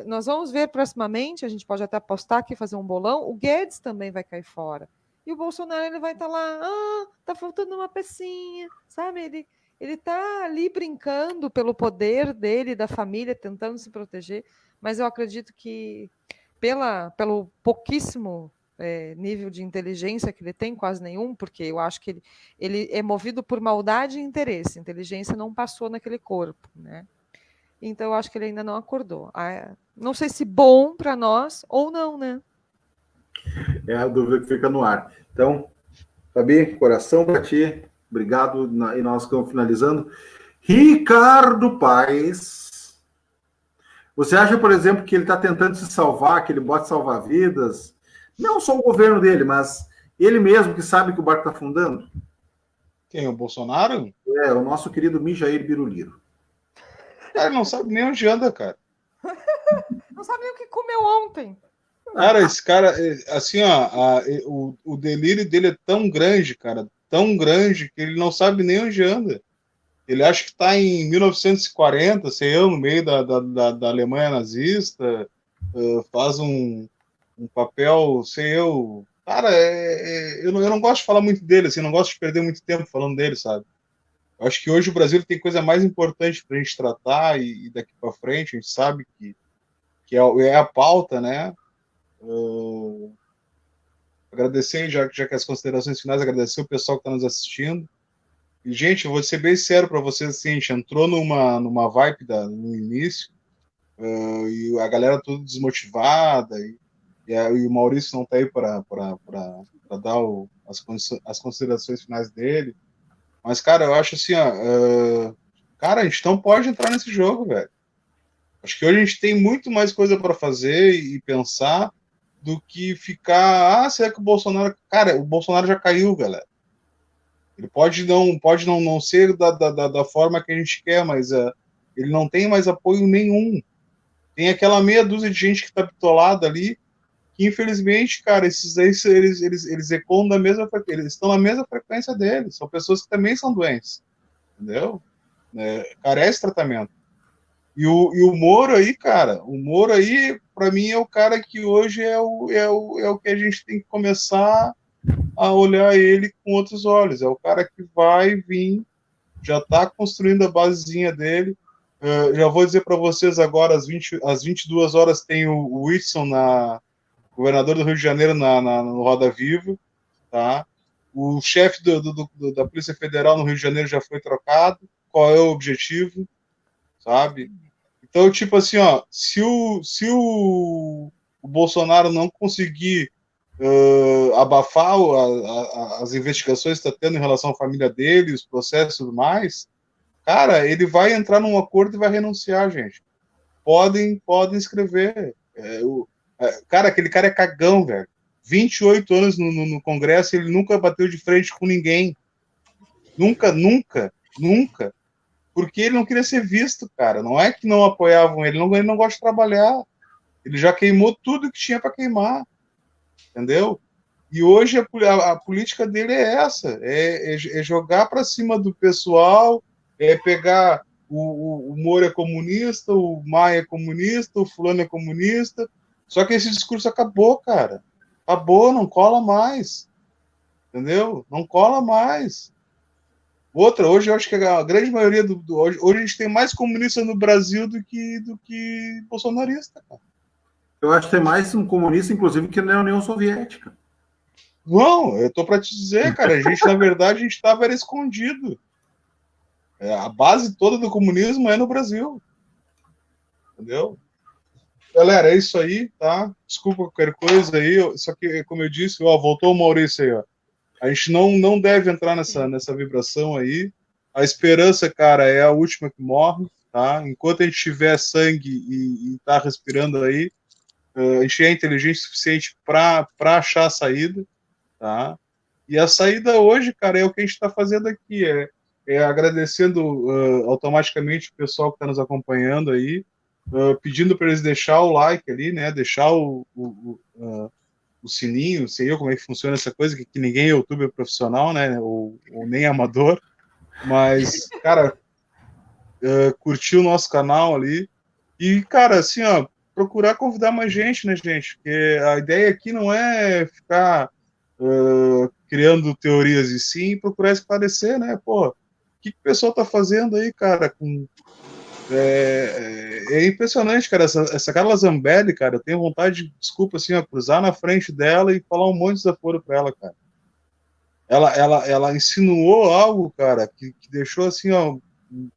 Nós vamos ver proximamente, a gente pode até postar aqui, fazer um bolão, o Guedes também vai cair fora. E o Bolsonaro ele vai estar lá, tá faltando uma pecinha, sabe? Ele está ali brincando pelo poder dele, da família, tentando se proteger, mas eu acredito que pelo pouquíssimo nível de inteligência que ele tem, quase nenhum, porque eu acho que ele é movido por maldade e interesse, inteligência não passou naquele corpo, né? Então eu acho que ele ainda não acordou. Não sei se bom para nós ou não, né? É a dúvida que fica no ar. Então, Fabi, coração para ti. Obrigado, e nós estamos finalizando. Ricardo Paes. Você acha, por exemplo, que ele está tentando se salvar, que ele bota salva-vidas? Não só o governo dele, mas ele mesmo que sabe que o barco está afundando? Quem? O Bolsonaro? O nosso querido Mijair Biruliro. Cara, não sabe nem onde anda, cara. Não sabe nem o que comeu ontem. Cara, esse cara, assim, o delírio dele é tão grande, cara, tão grande que ele não sabe nem onde anda. Ele acha que está em 1940, sei eu, no meio da Alemanha nazista, faz um papel, sei eu. Cara, eu não gosto de falar muito dele, assim, não gosto de perder muito tempo falando dele, sabe? Eu acho que hoje o Brasil tem coisa mais importante para a gente tratar e daqui para frente a gente sabe que é a pauta, né? Agradecer, já que as considerações finais, agradecer o pessoal que está nos assistindo. E, gente, eu vou ser bem sério para vocês, assim, a gente entrou numa vibe no início, e a galera toda desmotivada, e o Maurício não está aí para dar as considerações finais dele. Mas, cara, eu acho assim, cara, a gente não pode entrar nesse jogo, velho. Acho que hoje a gente tem muito mais coisa para fazer e pensar do que ficar, será que o Bolsonaro... Cara, o Bolsonaro já caiu, galera. Ele pode não ser da forma que a gente quer, mas ele não tem mais apoio nenhum. Tem aquela meia dúzia de gente que está bitolada ali, que infelizmente, cara, esses aí, eles ecoam da mesma frequência, eles estão na mesma frequência deles, são pessoas que também são doentes, entendeu? Carece de tratamento. E o Moro aí, cara, para mim, é o cara que hoje é o que a gente tem que começar a olhar ele com outros olhos. É o cara que vai vir, já está construindo a basezinha dele. Já vou dizer para vocês agora, às 22 horas tem o Whitson, governador do Rio de Janeiro, no Roda Viva, tá? O chefe da Polícia Federal no Rio de Janeiro já foi trocado. Qual é o objetivo? Sabe? Então, tipo assim, se o Bolsonaro não conseguir abafar as investigações que está tendo em relação à família dele, os processos e tudo mais, cara, ele vai entrar num acordo e vai renunciar, gente. Podem escrever. Cara, aquele cara é cagão, velho. 28 anos no Congresso, ele nunca bateu de frente com ninguém. Nunca. Porque ele não queria ser visto, cara. Não é que não apoiavam ele não gosta de trabalhar. Ele já queimou tudo que tinha para queimar. Entendeu? E hoje a política dele é essa: é jogar para cima do pessoal, é pegar o Moro é comunista, o Maia é comunista, o fulano é comunista. Só que esse discurso acabou, cara. Acabou, não cola mais. Entendeu? Não cola mais. Outra, hoje eu acho que a grande maioria hoje a gente tem mais comunista no Brasil do que bolsonarista, cara. Eu acho que tem mais um comunista, inclusive, que na União Soviética. Não, eu tô para te dizer, cara, a gente, na verdade, a gente estava escondido. A base toda do comunismo é no Brasil. Entendeu? Galera, é isso aí, tá? Desculpa qualquer coisa aí, só que, como eu disse, ó, voltou o Maurício aí, ó. A gente não deve entrar nessa vibração aí. A esperança, cara, é a última que morre, tá? Enquanto a gente tiver sangue e tá respirando aí, a gente é inteligente o suficiente para achar a saída, tá? E a saída hoje, cara, é o que a gente está fazendo aqui, agradecendo automaticamente o pessoal que está nos acompanhando aí, pedindo para eles deixar o like ali, né? Deixar o sininho, sei eu como é que funciona essa coisa, que ninguém é youtuber profissional, né? Ou nem amador, mas, cara, curtir o nosso canal ali e, cara, assim, ó, procurar convidar mais gente, né, gente? Porque a ideia aqui não é ficar criando teorias, e sim procurar esclarecer, né? Pô, o que o pessoal tá fazendo aí, cara? É impressionante, cara. Essa Carla Zambelli, cara, eu tenho vontade de, desculpa, assim, ó, cruzar na frente dela e falar um monte de desaforo pra ela, cara. Ela insinuou algo, cara, que deixou assim, ó.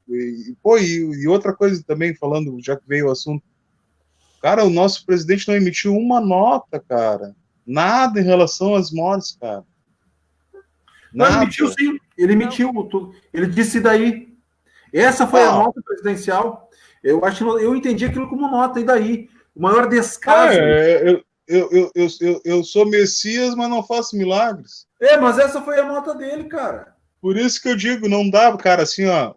E outra coisa também, falando, já que veio o assunto. Cara, o nosso presidente não emitiu uma nota, cara. Nada em relação às mortes, cara. Nada. Não, emitiu sim. Ele emitiu. Ele disse daí. Essa foi a nota presidencial. Eu entendi aquilo como nota, e daí? O maior descaso. Eu sou Messias, mas não faço milagres. Mas essa foi a nota dele, cara. Por isso que eu digo, não dá, cara, assim, ó,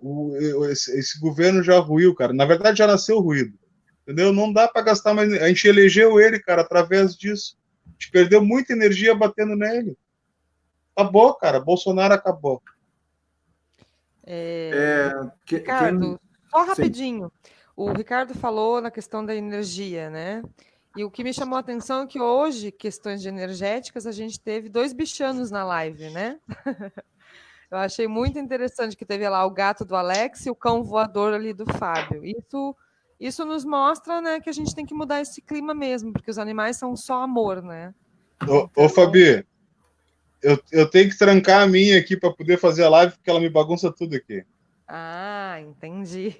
esse governo já ruiu, cara. Na verdade, já nasceu ruído. Entendeu? Não dá para gastar mais. A gente elegeu ele, cara, através disso. A gente perdeu muita energia batendo nele. Acabou, cara. Bolsonaro acabou. Ricardo, só rapidinho. Sim. O Ricardo falou na questão da energia, né? E o que me chamou a atenção é que hoje, questões de energéticas, a gente teve 2 bichanos na live, né? Eu achei muito interessante que teve lá o gato do Alex e o cão voador ali do Fábio. Isso nos mostra, né, que a gente tem que mudar esse clima mesmo, porque os animais são só amor, né? Ô Fabi, eu tenho que trancar a minha aqui para poder fazer a live, porque ela me bagunça tudo aqui. Ah, entendi.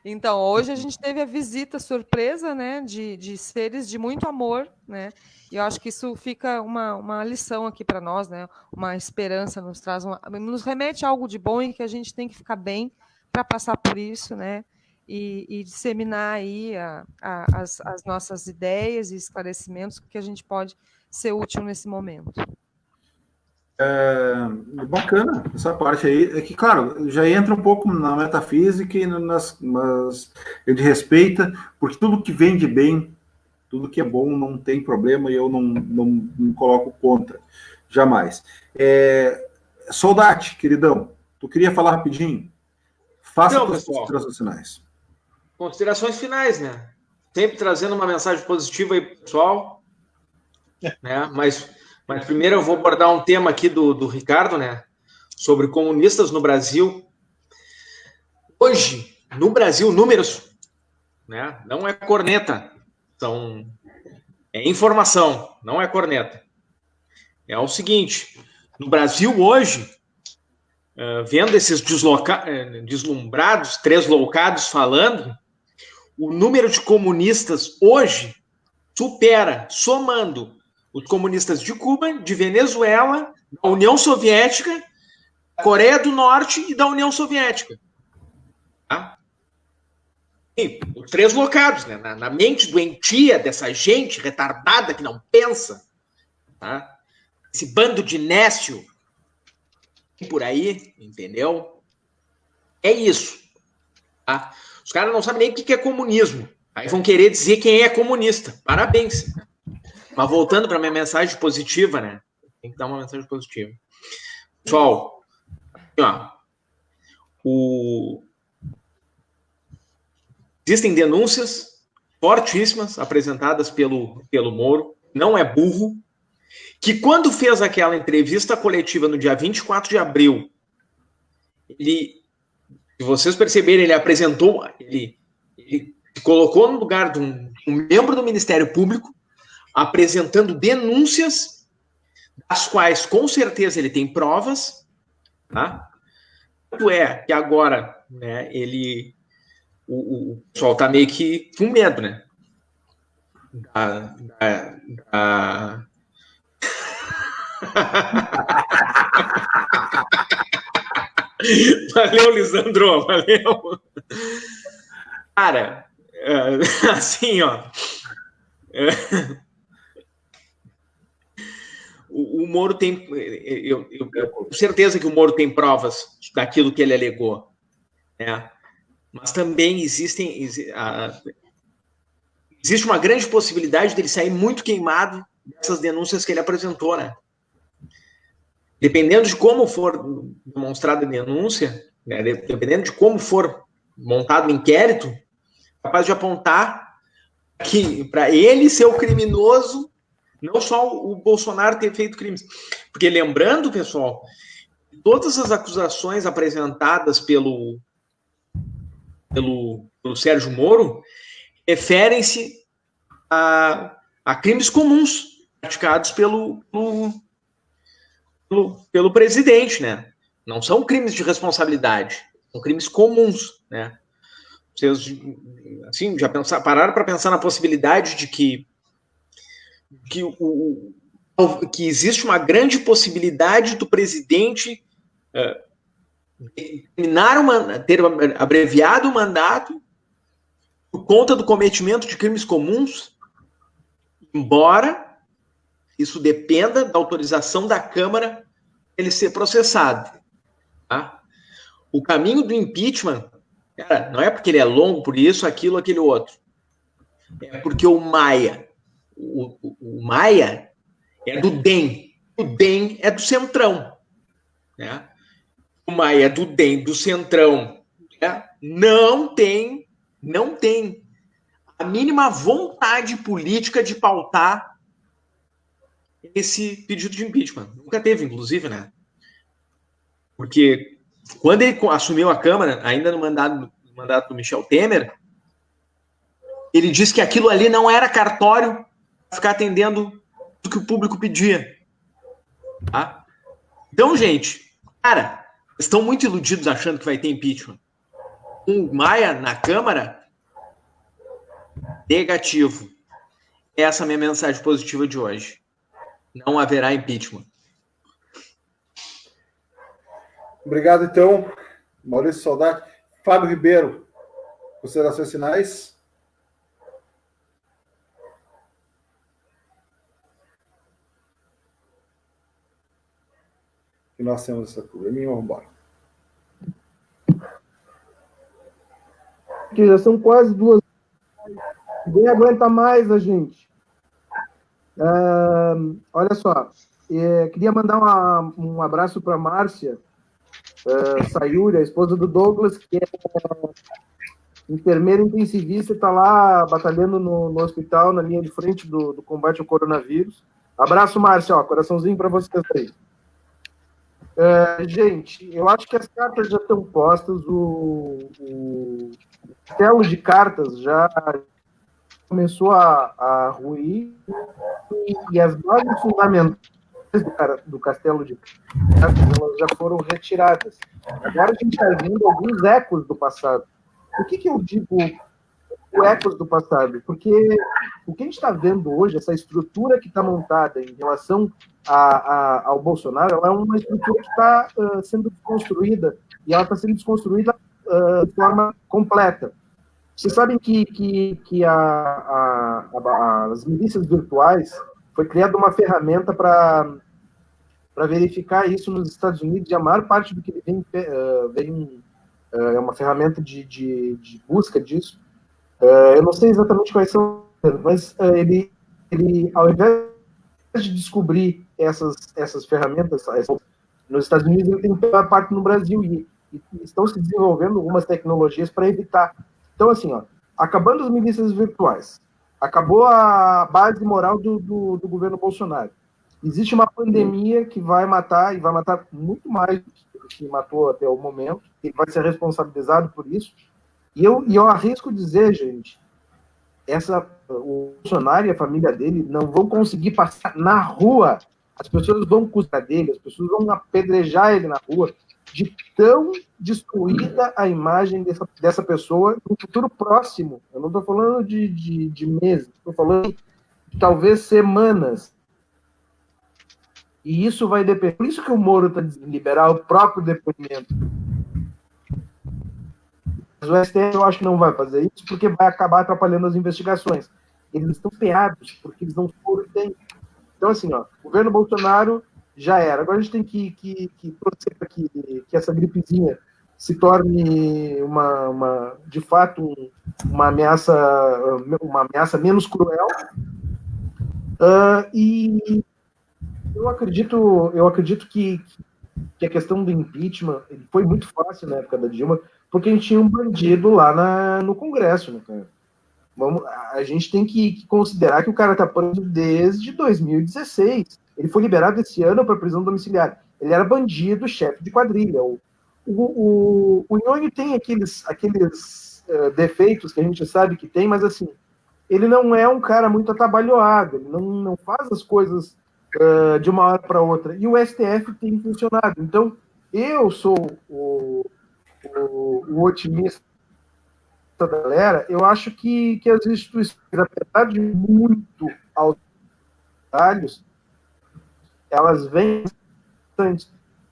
Então, hoje a gente teve a visita surpresa, né, de seres de muito amor, né? E eu acho que isso fica uma lição aqui para nós, né? Uma esperança, nos remete a algo de bom e que a gente tem que ficar bem para passar por isso, né? E disseminar aí as nossas ideias e esclarecimentos que a gente pode ser útil nesse momento. Bacana essa parte aí. É que, claro, já entra um pouco na metafísica e ele respeita, porque tudo que vem de bem, tudo que é bom não tem problema e eu não coloco contra, jamais. Soldati, queridão, tu queria falar rapidinho? Faça as considerações finais. Considerações finais, né? Sempre trazendo uma mensagem positiva aí pro pessoal, né? Mas primeiro eu vou abordar um tema aqui do Ricardo, né? Sobre comunistas no Brasil. Hoje, no Brasil, números, né? Não é corneta, é informação, não é corneta. É o seguinte, no Brasil hoje, vendo esses deslumbrados, tresloucados falando, o número de comunistas hoje supera, somando, os comunistas de Cuba, de Venezuela, da União Soviética, da Coreia do Norte e da União Soviética. Tá? os três locados, né? Na mente doentia dessa gente retardada que não pensa, tá? Esse bando de nécio por aí, entendeu? É isso. Tá? Os caras não sabem nem o que é comunismo. Aí vão querer dizer quem é comunista. Parabéns. Mas voltando para minha mensagem positiva, né? Tem que dar uma mensagem positiva. Pessoal, ó, existem denúncias fortíssimas apresentadas pelo Moro, não é burro, que quando fez aquela entrevista coletiva no dia 24 de abril, ele, se vocês perceberem, ele apresentou, ele se colocou no lugar de um membro do Ministério Público, apresentando denúncias, das quais, com certeza, ele tem provas, tá? Tanto é que agora, né, o pessoal tá meio que com medo, né? Valeu, Lisandro, valeu. Cara, assim, ó. O Moro tem. Eu tenho certeza que o Moro tem provas daquilo que ele alegou. Né? Mas também existe uma grande possibilidade dele sair muito queimado dessas denúncias que ele apresentou, né? Dependendo de como for demonstrada a denúncia, né? Dependendo de como for montado o inquérito, capaz de apontar que para ele ser o criminoso, não só o Bolsonaro ter feito crimes. Porque lembrando, pessoal, todas as acusações apresentadas pelo Sérgio Moro referem-se a crimes comuns praticados pelo presidente, né? Não são crimes de responsabilidade, são crimes comuns, né? Vocês, assim, já pararam para pensar na possibilidade de que existe uma grande possibilidade do presidente ter abreviado o mandato por conta do cometimento de crimes comuns, embora isso dependa da autorização da Câmara para ele ser processado. Tá? O caminho do impeachment, cara, não é porque ele é longo, por isso, aquilo, aquele outro. É porque o Maia é do DEM. O DEM é do Centrão. Né? O Maia é do DEM, do Centrão. Né? Não tem a mínima vontade política de pautar esse pedido de impeachment. Nunca teve, inclusive, né? Porque quando ele assumiu a Câmara, ainda no mandato do Michel Temer, ele disse que aquilo ali não era cartório para ficar atendendo o que o público pedia. Tá? Então, gente, cara, estão muito iludidos achando que vai ter impeachment. O Maia na Câmara, negativo. Essa é a minha mensagem positiva de hoje. Não haverá impeachment. Obrigado, então, Maurício Saudade. Fábio Ribeiro, considerações finais? E nós temos essa probleminha, vamos embora. Que já são quase 2 horas. Ninguém aguenta mais a gente. Olha só, queria mandar um abraço para a Márcia Sayuri, a esposa do Douglas, que é enfermeira intensivista, está lá batalhando no hospital, na linha de frente do combate ao coronavírus. Abraço, Márcia, ó, coraçãozinho para vocês aí. Gente, eu acho que as cartas já estão postas, o castelo de cartas já começou a ruir, e as bases fundamentais do castelo de cartas elas já foram retiradas. Agora a gente está vendo alguns ecos do passado. Por que eu digo ecos do passado? Porque o que a gente está vendo hoje, essa estrutura que está montada em relação ao Bolsonaro, ela é uma estrutura que está sendo desconstruída, e ela está sendo desconstruída de forma completa. Vocês sabem que as milícias virtuais foi criada uma ferramenta para verificar isso nos Estados Unidos, e a maior parte do que ele vem é uma ferramenta de busca disso. Eu não sei exatamente quais são, mas ele ao invés de descobrir essas ferramentas nos Estados Unidos, ele tem a parte no Brasil, e estão se desenvolvendo algumas tecnologias para evitar. Então, assim, acabando as milícias virtuais, acabou a base moral do governo Bolsonaro. Existe uma pandemia que vai matar, e vai matar muito mais do que matou até o momento, ele vai ser responsabilizado por isso. E eu arrisco dizer, gente, o Bolsonaro e a família dele não vão conseguir passar na rua. As pessoas vão acusar dele, as pessoas vão apedrejar ele na rua, de tão destruída a imagem dessa pessoa no futuro próximo. Eu não estou falando de meses, estou falando de talvez semanas. E isso vai depender. Por isso que o Moro está dizendo liberar o próprio depoimento. Mas o STF eu acho que não vai fazer isso, porque vai acabar atrapalhando as investigações. Eles estão peados, porque eles não foram tempo. Então, assim, o governo Bolsonaro já era. Agora a gente tem que torcer para que essa gripezinha se torne de fato uma ameaça menos cruel. E eu acredito que a questão do impeachment foi muito fácil na época da Dilma, porque a gente tinha um bandido lá no Congresso, né, cara? A gente tem que considerar que o cara está preso desde 2016. Ele foi liberado esse ano para prisão domiciliar. Ele era bandido, chefe de quadrilha. O Nhonho tem aqueles defeitos que a gente sabe que tem, mas assim, ele não é um cara muito atabalhoado, ele não faz as coisas de uma hora para outra. E o STF tem funcionado. Então, eu sou o otimista da galera. Eu acho que as instituições, apesar de muito autoritários, elas vêm bastante.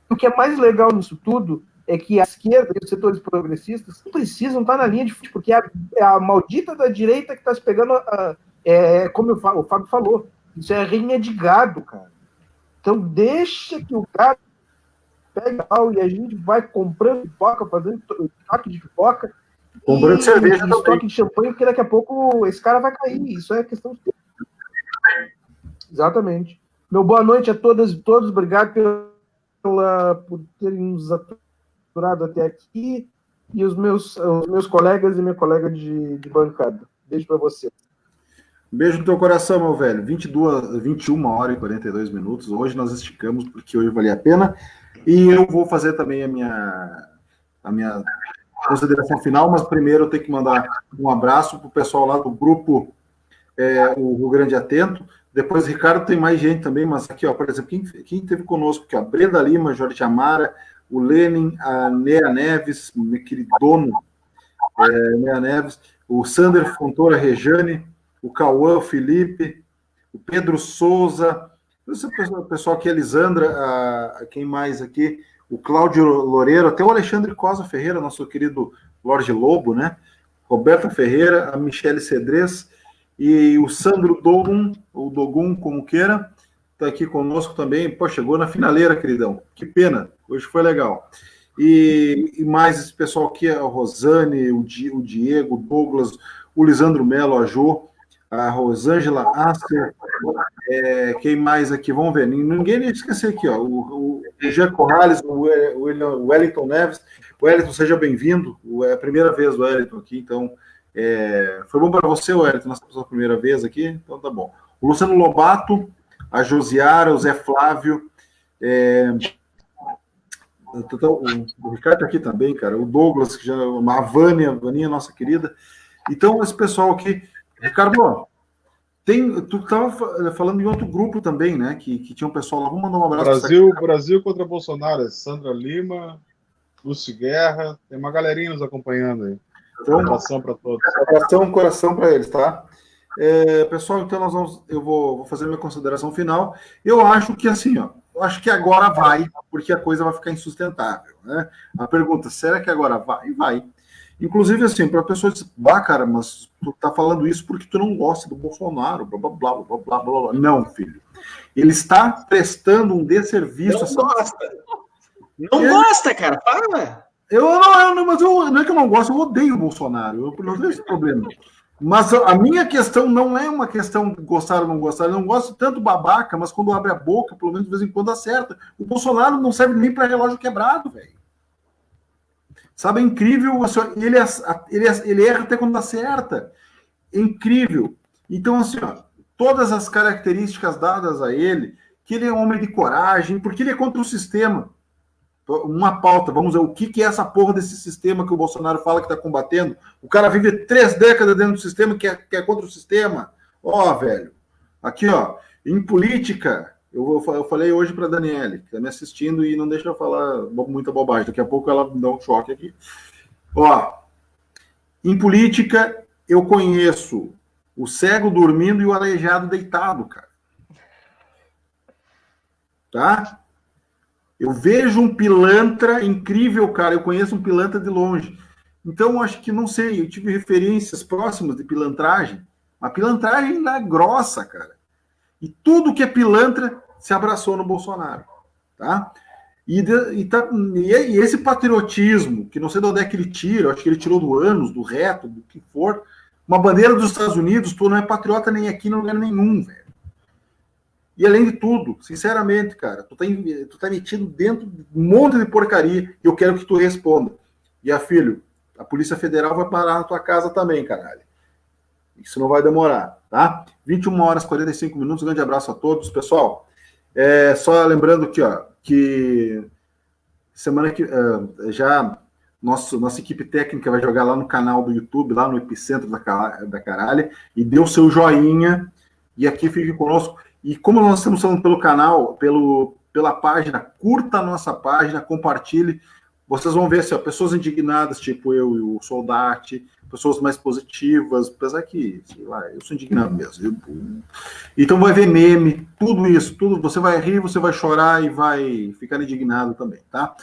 O que é mais legal nisso tudo é que a esquerda e os setores progressistas não precisam estar na linha de frente, porque é a maldita da direita que está se pegando, como o Fábio falou, isso é rinha de gado, cara. Então deixa que o gado pegue pau e a gente vai comprando pipoca, fazendo estoque de pipoca, comprando cerveja também, estoque de champanhe, porque daqui a pouco esse cara vai cair. Isso é questão de tempo. Exatamente. Meu boa noite a todas e todos. Obrigado por terem nos aturado até aqui. E os meus colegas e minha colega de bancada. Beijo para você. Beijo no teu coração, meu velho. 21 horas e 42 minutos. Hoje nós esticamos, porque hoje valia a pena. E eu vou fazer também a minha consideração final, mas primeiro eu tenho que mandar um abraço para o pessoal lá do grupo o Rio Grande Atento. Depois, Ricardo, tem mais gente também, mas aqui, por exemplo, quem esteve conosco aqui, Brenda Lima, Jorge Amara, o Lenin, a Nea Neves, meu queridono Nea Neves, o Sander Fontoura Rejane, o Cauã, o Felipe, o Pedro Souza, o pessoal aqui, a Elisandra, quem mais aqui? O Cláudio Loureiro, até o Alexandre Cosa Ferreira, nosso querido Lorde Lobo, né? Roberta Ferreira, a Michele Cedrez e o Sandro Dogun, ou Dogun, como queira, está aqui conosco também. Pô, chegou na finaleira, queridão. Que pena, hoje foi legal. E mais esse pessoal aqui, a Rosane, o Diego, o Douglas, o Lisandro Melo, a Jo, a Rosângela Aster, quem mais aqui? Vamos ver, ninguém nem esquecer aqui, o Jean Corrales, o Wellington Neves. Wellington, seja bem-vindo, é a primeira vez do Wellington aqui, então foi bom para você, Wellington, nossa primeira vez aqui, então tá bom. O Luciano Lobato, a Josiara, o Zé Flávio, o Ricardo aqui também, cara, o Douglas, a Vânia, nossa querida. Então, esse pessoal aqui, Ricardo, tu estava falando em outro grupo também, né? Que tinha um pessoal lá. Vamos mandar um abraço. Brasil contra Bolsonaro. Sandra Lima, Lúcio Guerra. Tem uma galerinha nos acompanhando aí. Então, um abração para todos. Um coração para eles, tá? Pessoal, então eu vou fazer minha consideração final. Eu acho que assim, eu acho que agora vai, porque a coisa vai ficar insustentável, né? A pergunta, será que agora vai? Vai. Inclusive, assim, para a pessoa dizer, cara, mas tu tá falando isso porque tu não gosta do Bolsonaro, blá, blá, blá, blá, blá, blá, blá. Não, filho. Ele está prestando um desserviço. Não gosta. Não gosta, cara. Fala. Mas não é que eu não gosto, eu odeio o Bolsonaro. Eu não tenho esse problema. Mas a minha questão não é uma questão de gostar ou não gostar. Eu não gosto tanto babaca, mas quando abre a boca, pelo menos de vez em quando acerta. O Bolsonaro não serve nem para relógio quebrado, velho. Sabe, é incrível. Ele erra até quando acerta. É incrível. Então, assim, ó, todas as características dadas a ele, que ele é um homem de coragem, porque ele é contra o sistema. Uma pauta, vamos ver o que é essa porra desse sistema que o Bolsonaro fala que está combatendo. O cara vive 3 décadas dentro do sistema que é contra o sistema. Ó, velho. Aqui, ó. Em política, eu falei hoje para a Daniele, que está me assistindo e não deixa eu falar muita bobagem. Daqui a pouco ela me dá um choque aqui. Ó. Em política, eu conheço o cego dormindo e o aleijado deitado, cara. Tá? Eu vejo um pilantra incrível, cara. Eu conheço um pilantra de longe. Então, eu acho que, não sei, eu tive referências próximas de pilantragem. A pilantragem ainda é grossa, cara. E tudo que é pilantra se abraçou no Bolsonaro. Tá? E esse patriotismo, que não sei de onde é que ele tira, eu acho que ele tirou do ânus, do reto, do que for. Uma bandeira dos Estados Unidos, tu não é patriota nem aqui, em lugar nenhum, velho. E além de tudo, sinceramente, cara, tu tá metido dentro de um monte de porcaria e eu quero que tu responda. E filho, a Polícia Federal vai parar na tua casa também, caralho. Isso não vai demorar, tá? 21 horas, 45 minutos, um grande abraço a todos. Pessoal, só lembrando aqui, ó, que semana que já nossa equipe técnica vai jogar lá no canal do YouTube, lá no Epicentro da Caralha, e dê o seu joinha, e aqui fique conosco. E como nós estamos falando pelo canal, pela página, curta a nossa página, compartilhe. Vocês vão ver assim, ó, pessoas indignadas, tipo eu e o Soldati, pessoas mais positivas, apesar que, sei lá, eu sou indignado mesmo. Então vai ver meme, tudo isso, tudo. Você vai rir, você vai chorar e vai ficar indignado também, tá?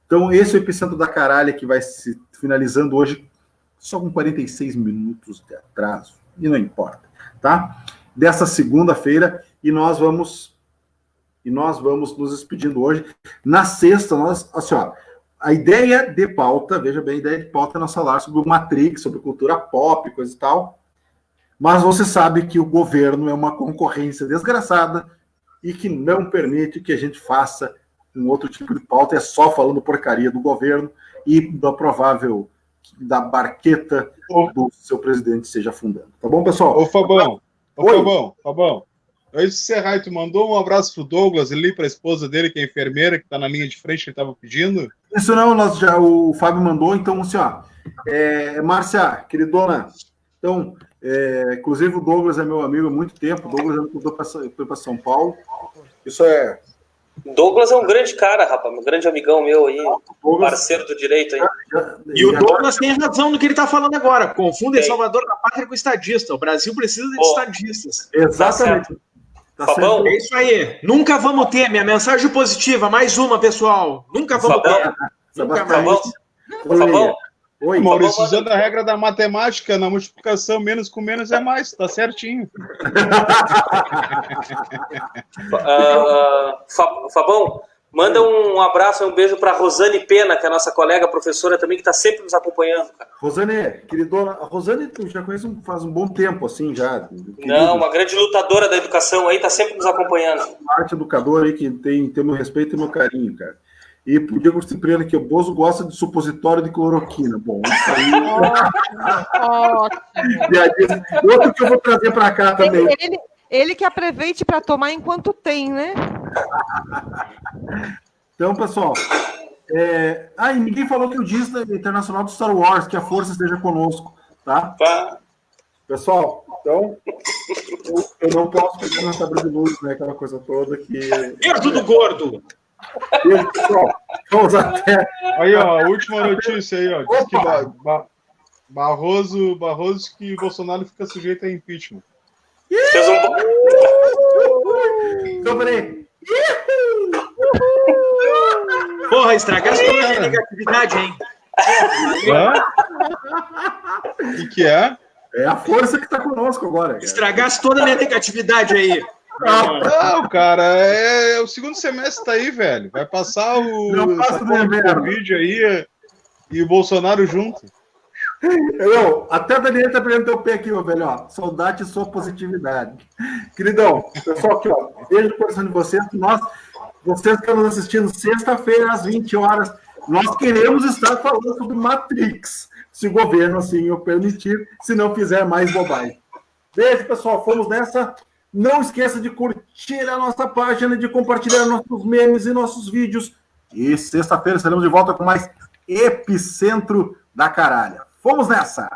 Então esse é o Epicentro da Caralha que vai se finalizando hoje, só com 46 minutos de atraso, e não importa, tá? Dessa segunda-feira. E nós vamos nos despedindo hoje. Na sexta, assim, ó, a ideia de pauta, veja bem, a ideia de pauta é nós falar sobre o Matrix, sobre cultura pop, coisa e tal. Mas você sabe que o governo é uma concorrência desgraçada e que não permite que a gente faça um outro tipo de pauta, é só falando porcaria do governo e da provável da barqueta do seu presidente seja afundando. Tá bom, pessoal? Ô, Fabão. Fabão. Antes de encerrar, tu mandou um abraço pro Douglas ali, pra esposa dele, que é enfermeira, que tá na linha de frente, que ele tava pedindo? Isso não, o Fábio mandou, então, assim, ó, Márcia, queridona, então, inclusive o Douglas é meu amigo há muito tempo, o Douglas foi para São Paulo, isso é... Douglas é um grande cara, rapaz, um grande amigão meu aí, Douglas, parceiro do direito aí. E o Douglas tem razão no que ele está falando agora. Confundem Salvador da Pátria com estadista. O Brasil precisa de estadistas. Exatamente. Tá Fabão, é isso aí. Nunca vamos ter. Minha mensagem positiva. Mais uma, pessoal. Nunca vamos ter. Nunca mais. Fabão. Oi, Maurício, usando a regra da matemática, na multiplicação, menos com menos é mais. Tá certinho. Fabão, manda um abraço e um beijo para Rosane Pena, que é a nossa colega professora também, que está sempre nos acompanhando. Cara. Rosane, queridona, a Rosane tu já conhece faz um bom tempo, assim, já. Não, uma grande lutadora da educação aí, está sempre nos acompanhando. Arte educadora aí que tem meu respeito e meu carinho, cara. E o Diego Cipriano aqui, o Bozo gosta de supositório de cloroquina. Bom, isso aí... Outro que eu vou trazer para cá também. Ele que aproveite para tomar enquanto tem, né? Então, pessoal, e ninguém falou que o Dia Internacional do Star Wars, que a força esteja conosco, tá? Pessoal, então, eu não posso pegar na tabela de luz, né? Aquela coisa toda que... Beijo do gordo! Beijo, pessoal. Vamos até... Aí, ó, a última notícia aí, ó. Diz que Barroso que Bolsonaro fica sujeito a impeachment. Fez um bom... Então, peraí. Porra, estragasse toda a negatividade, hein? O que é? É a força que está conosco agora. Cara. Estragasse toda a minha negatividade aí. Não, cara, o segundo semestre tá aí, velho. Vai passar essa porra do Covid aí e o Bolsonaro junto. Até a Daniela tá pegando teu pé aqui, meu velho. Ó, saudade e sua positividade. Queridão, pessoal aqui, ó. Beijo no coração de vocês. Vocês que estão nos assistindo sexta-feira às 20 horas, nós queremos estar falando sobre Matrix, se o governo assim o permitir, se não fizer mais bobagem. Beijo, pessoal. Fomos nessa. Não esqueça de curtir a nossa página, de compartilhar nossos memes e nossos vídeos. E sexta-feira estaremos de volta com mais Epicentro da Caralha. Fomos nessa!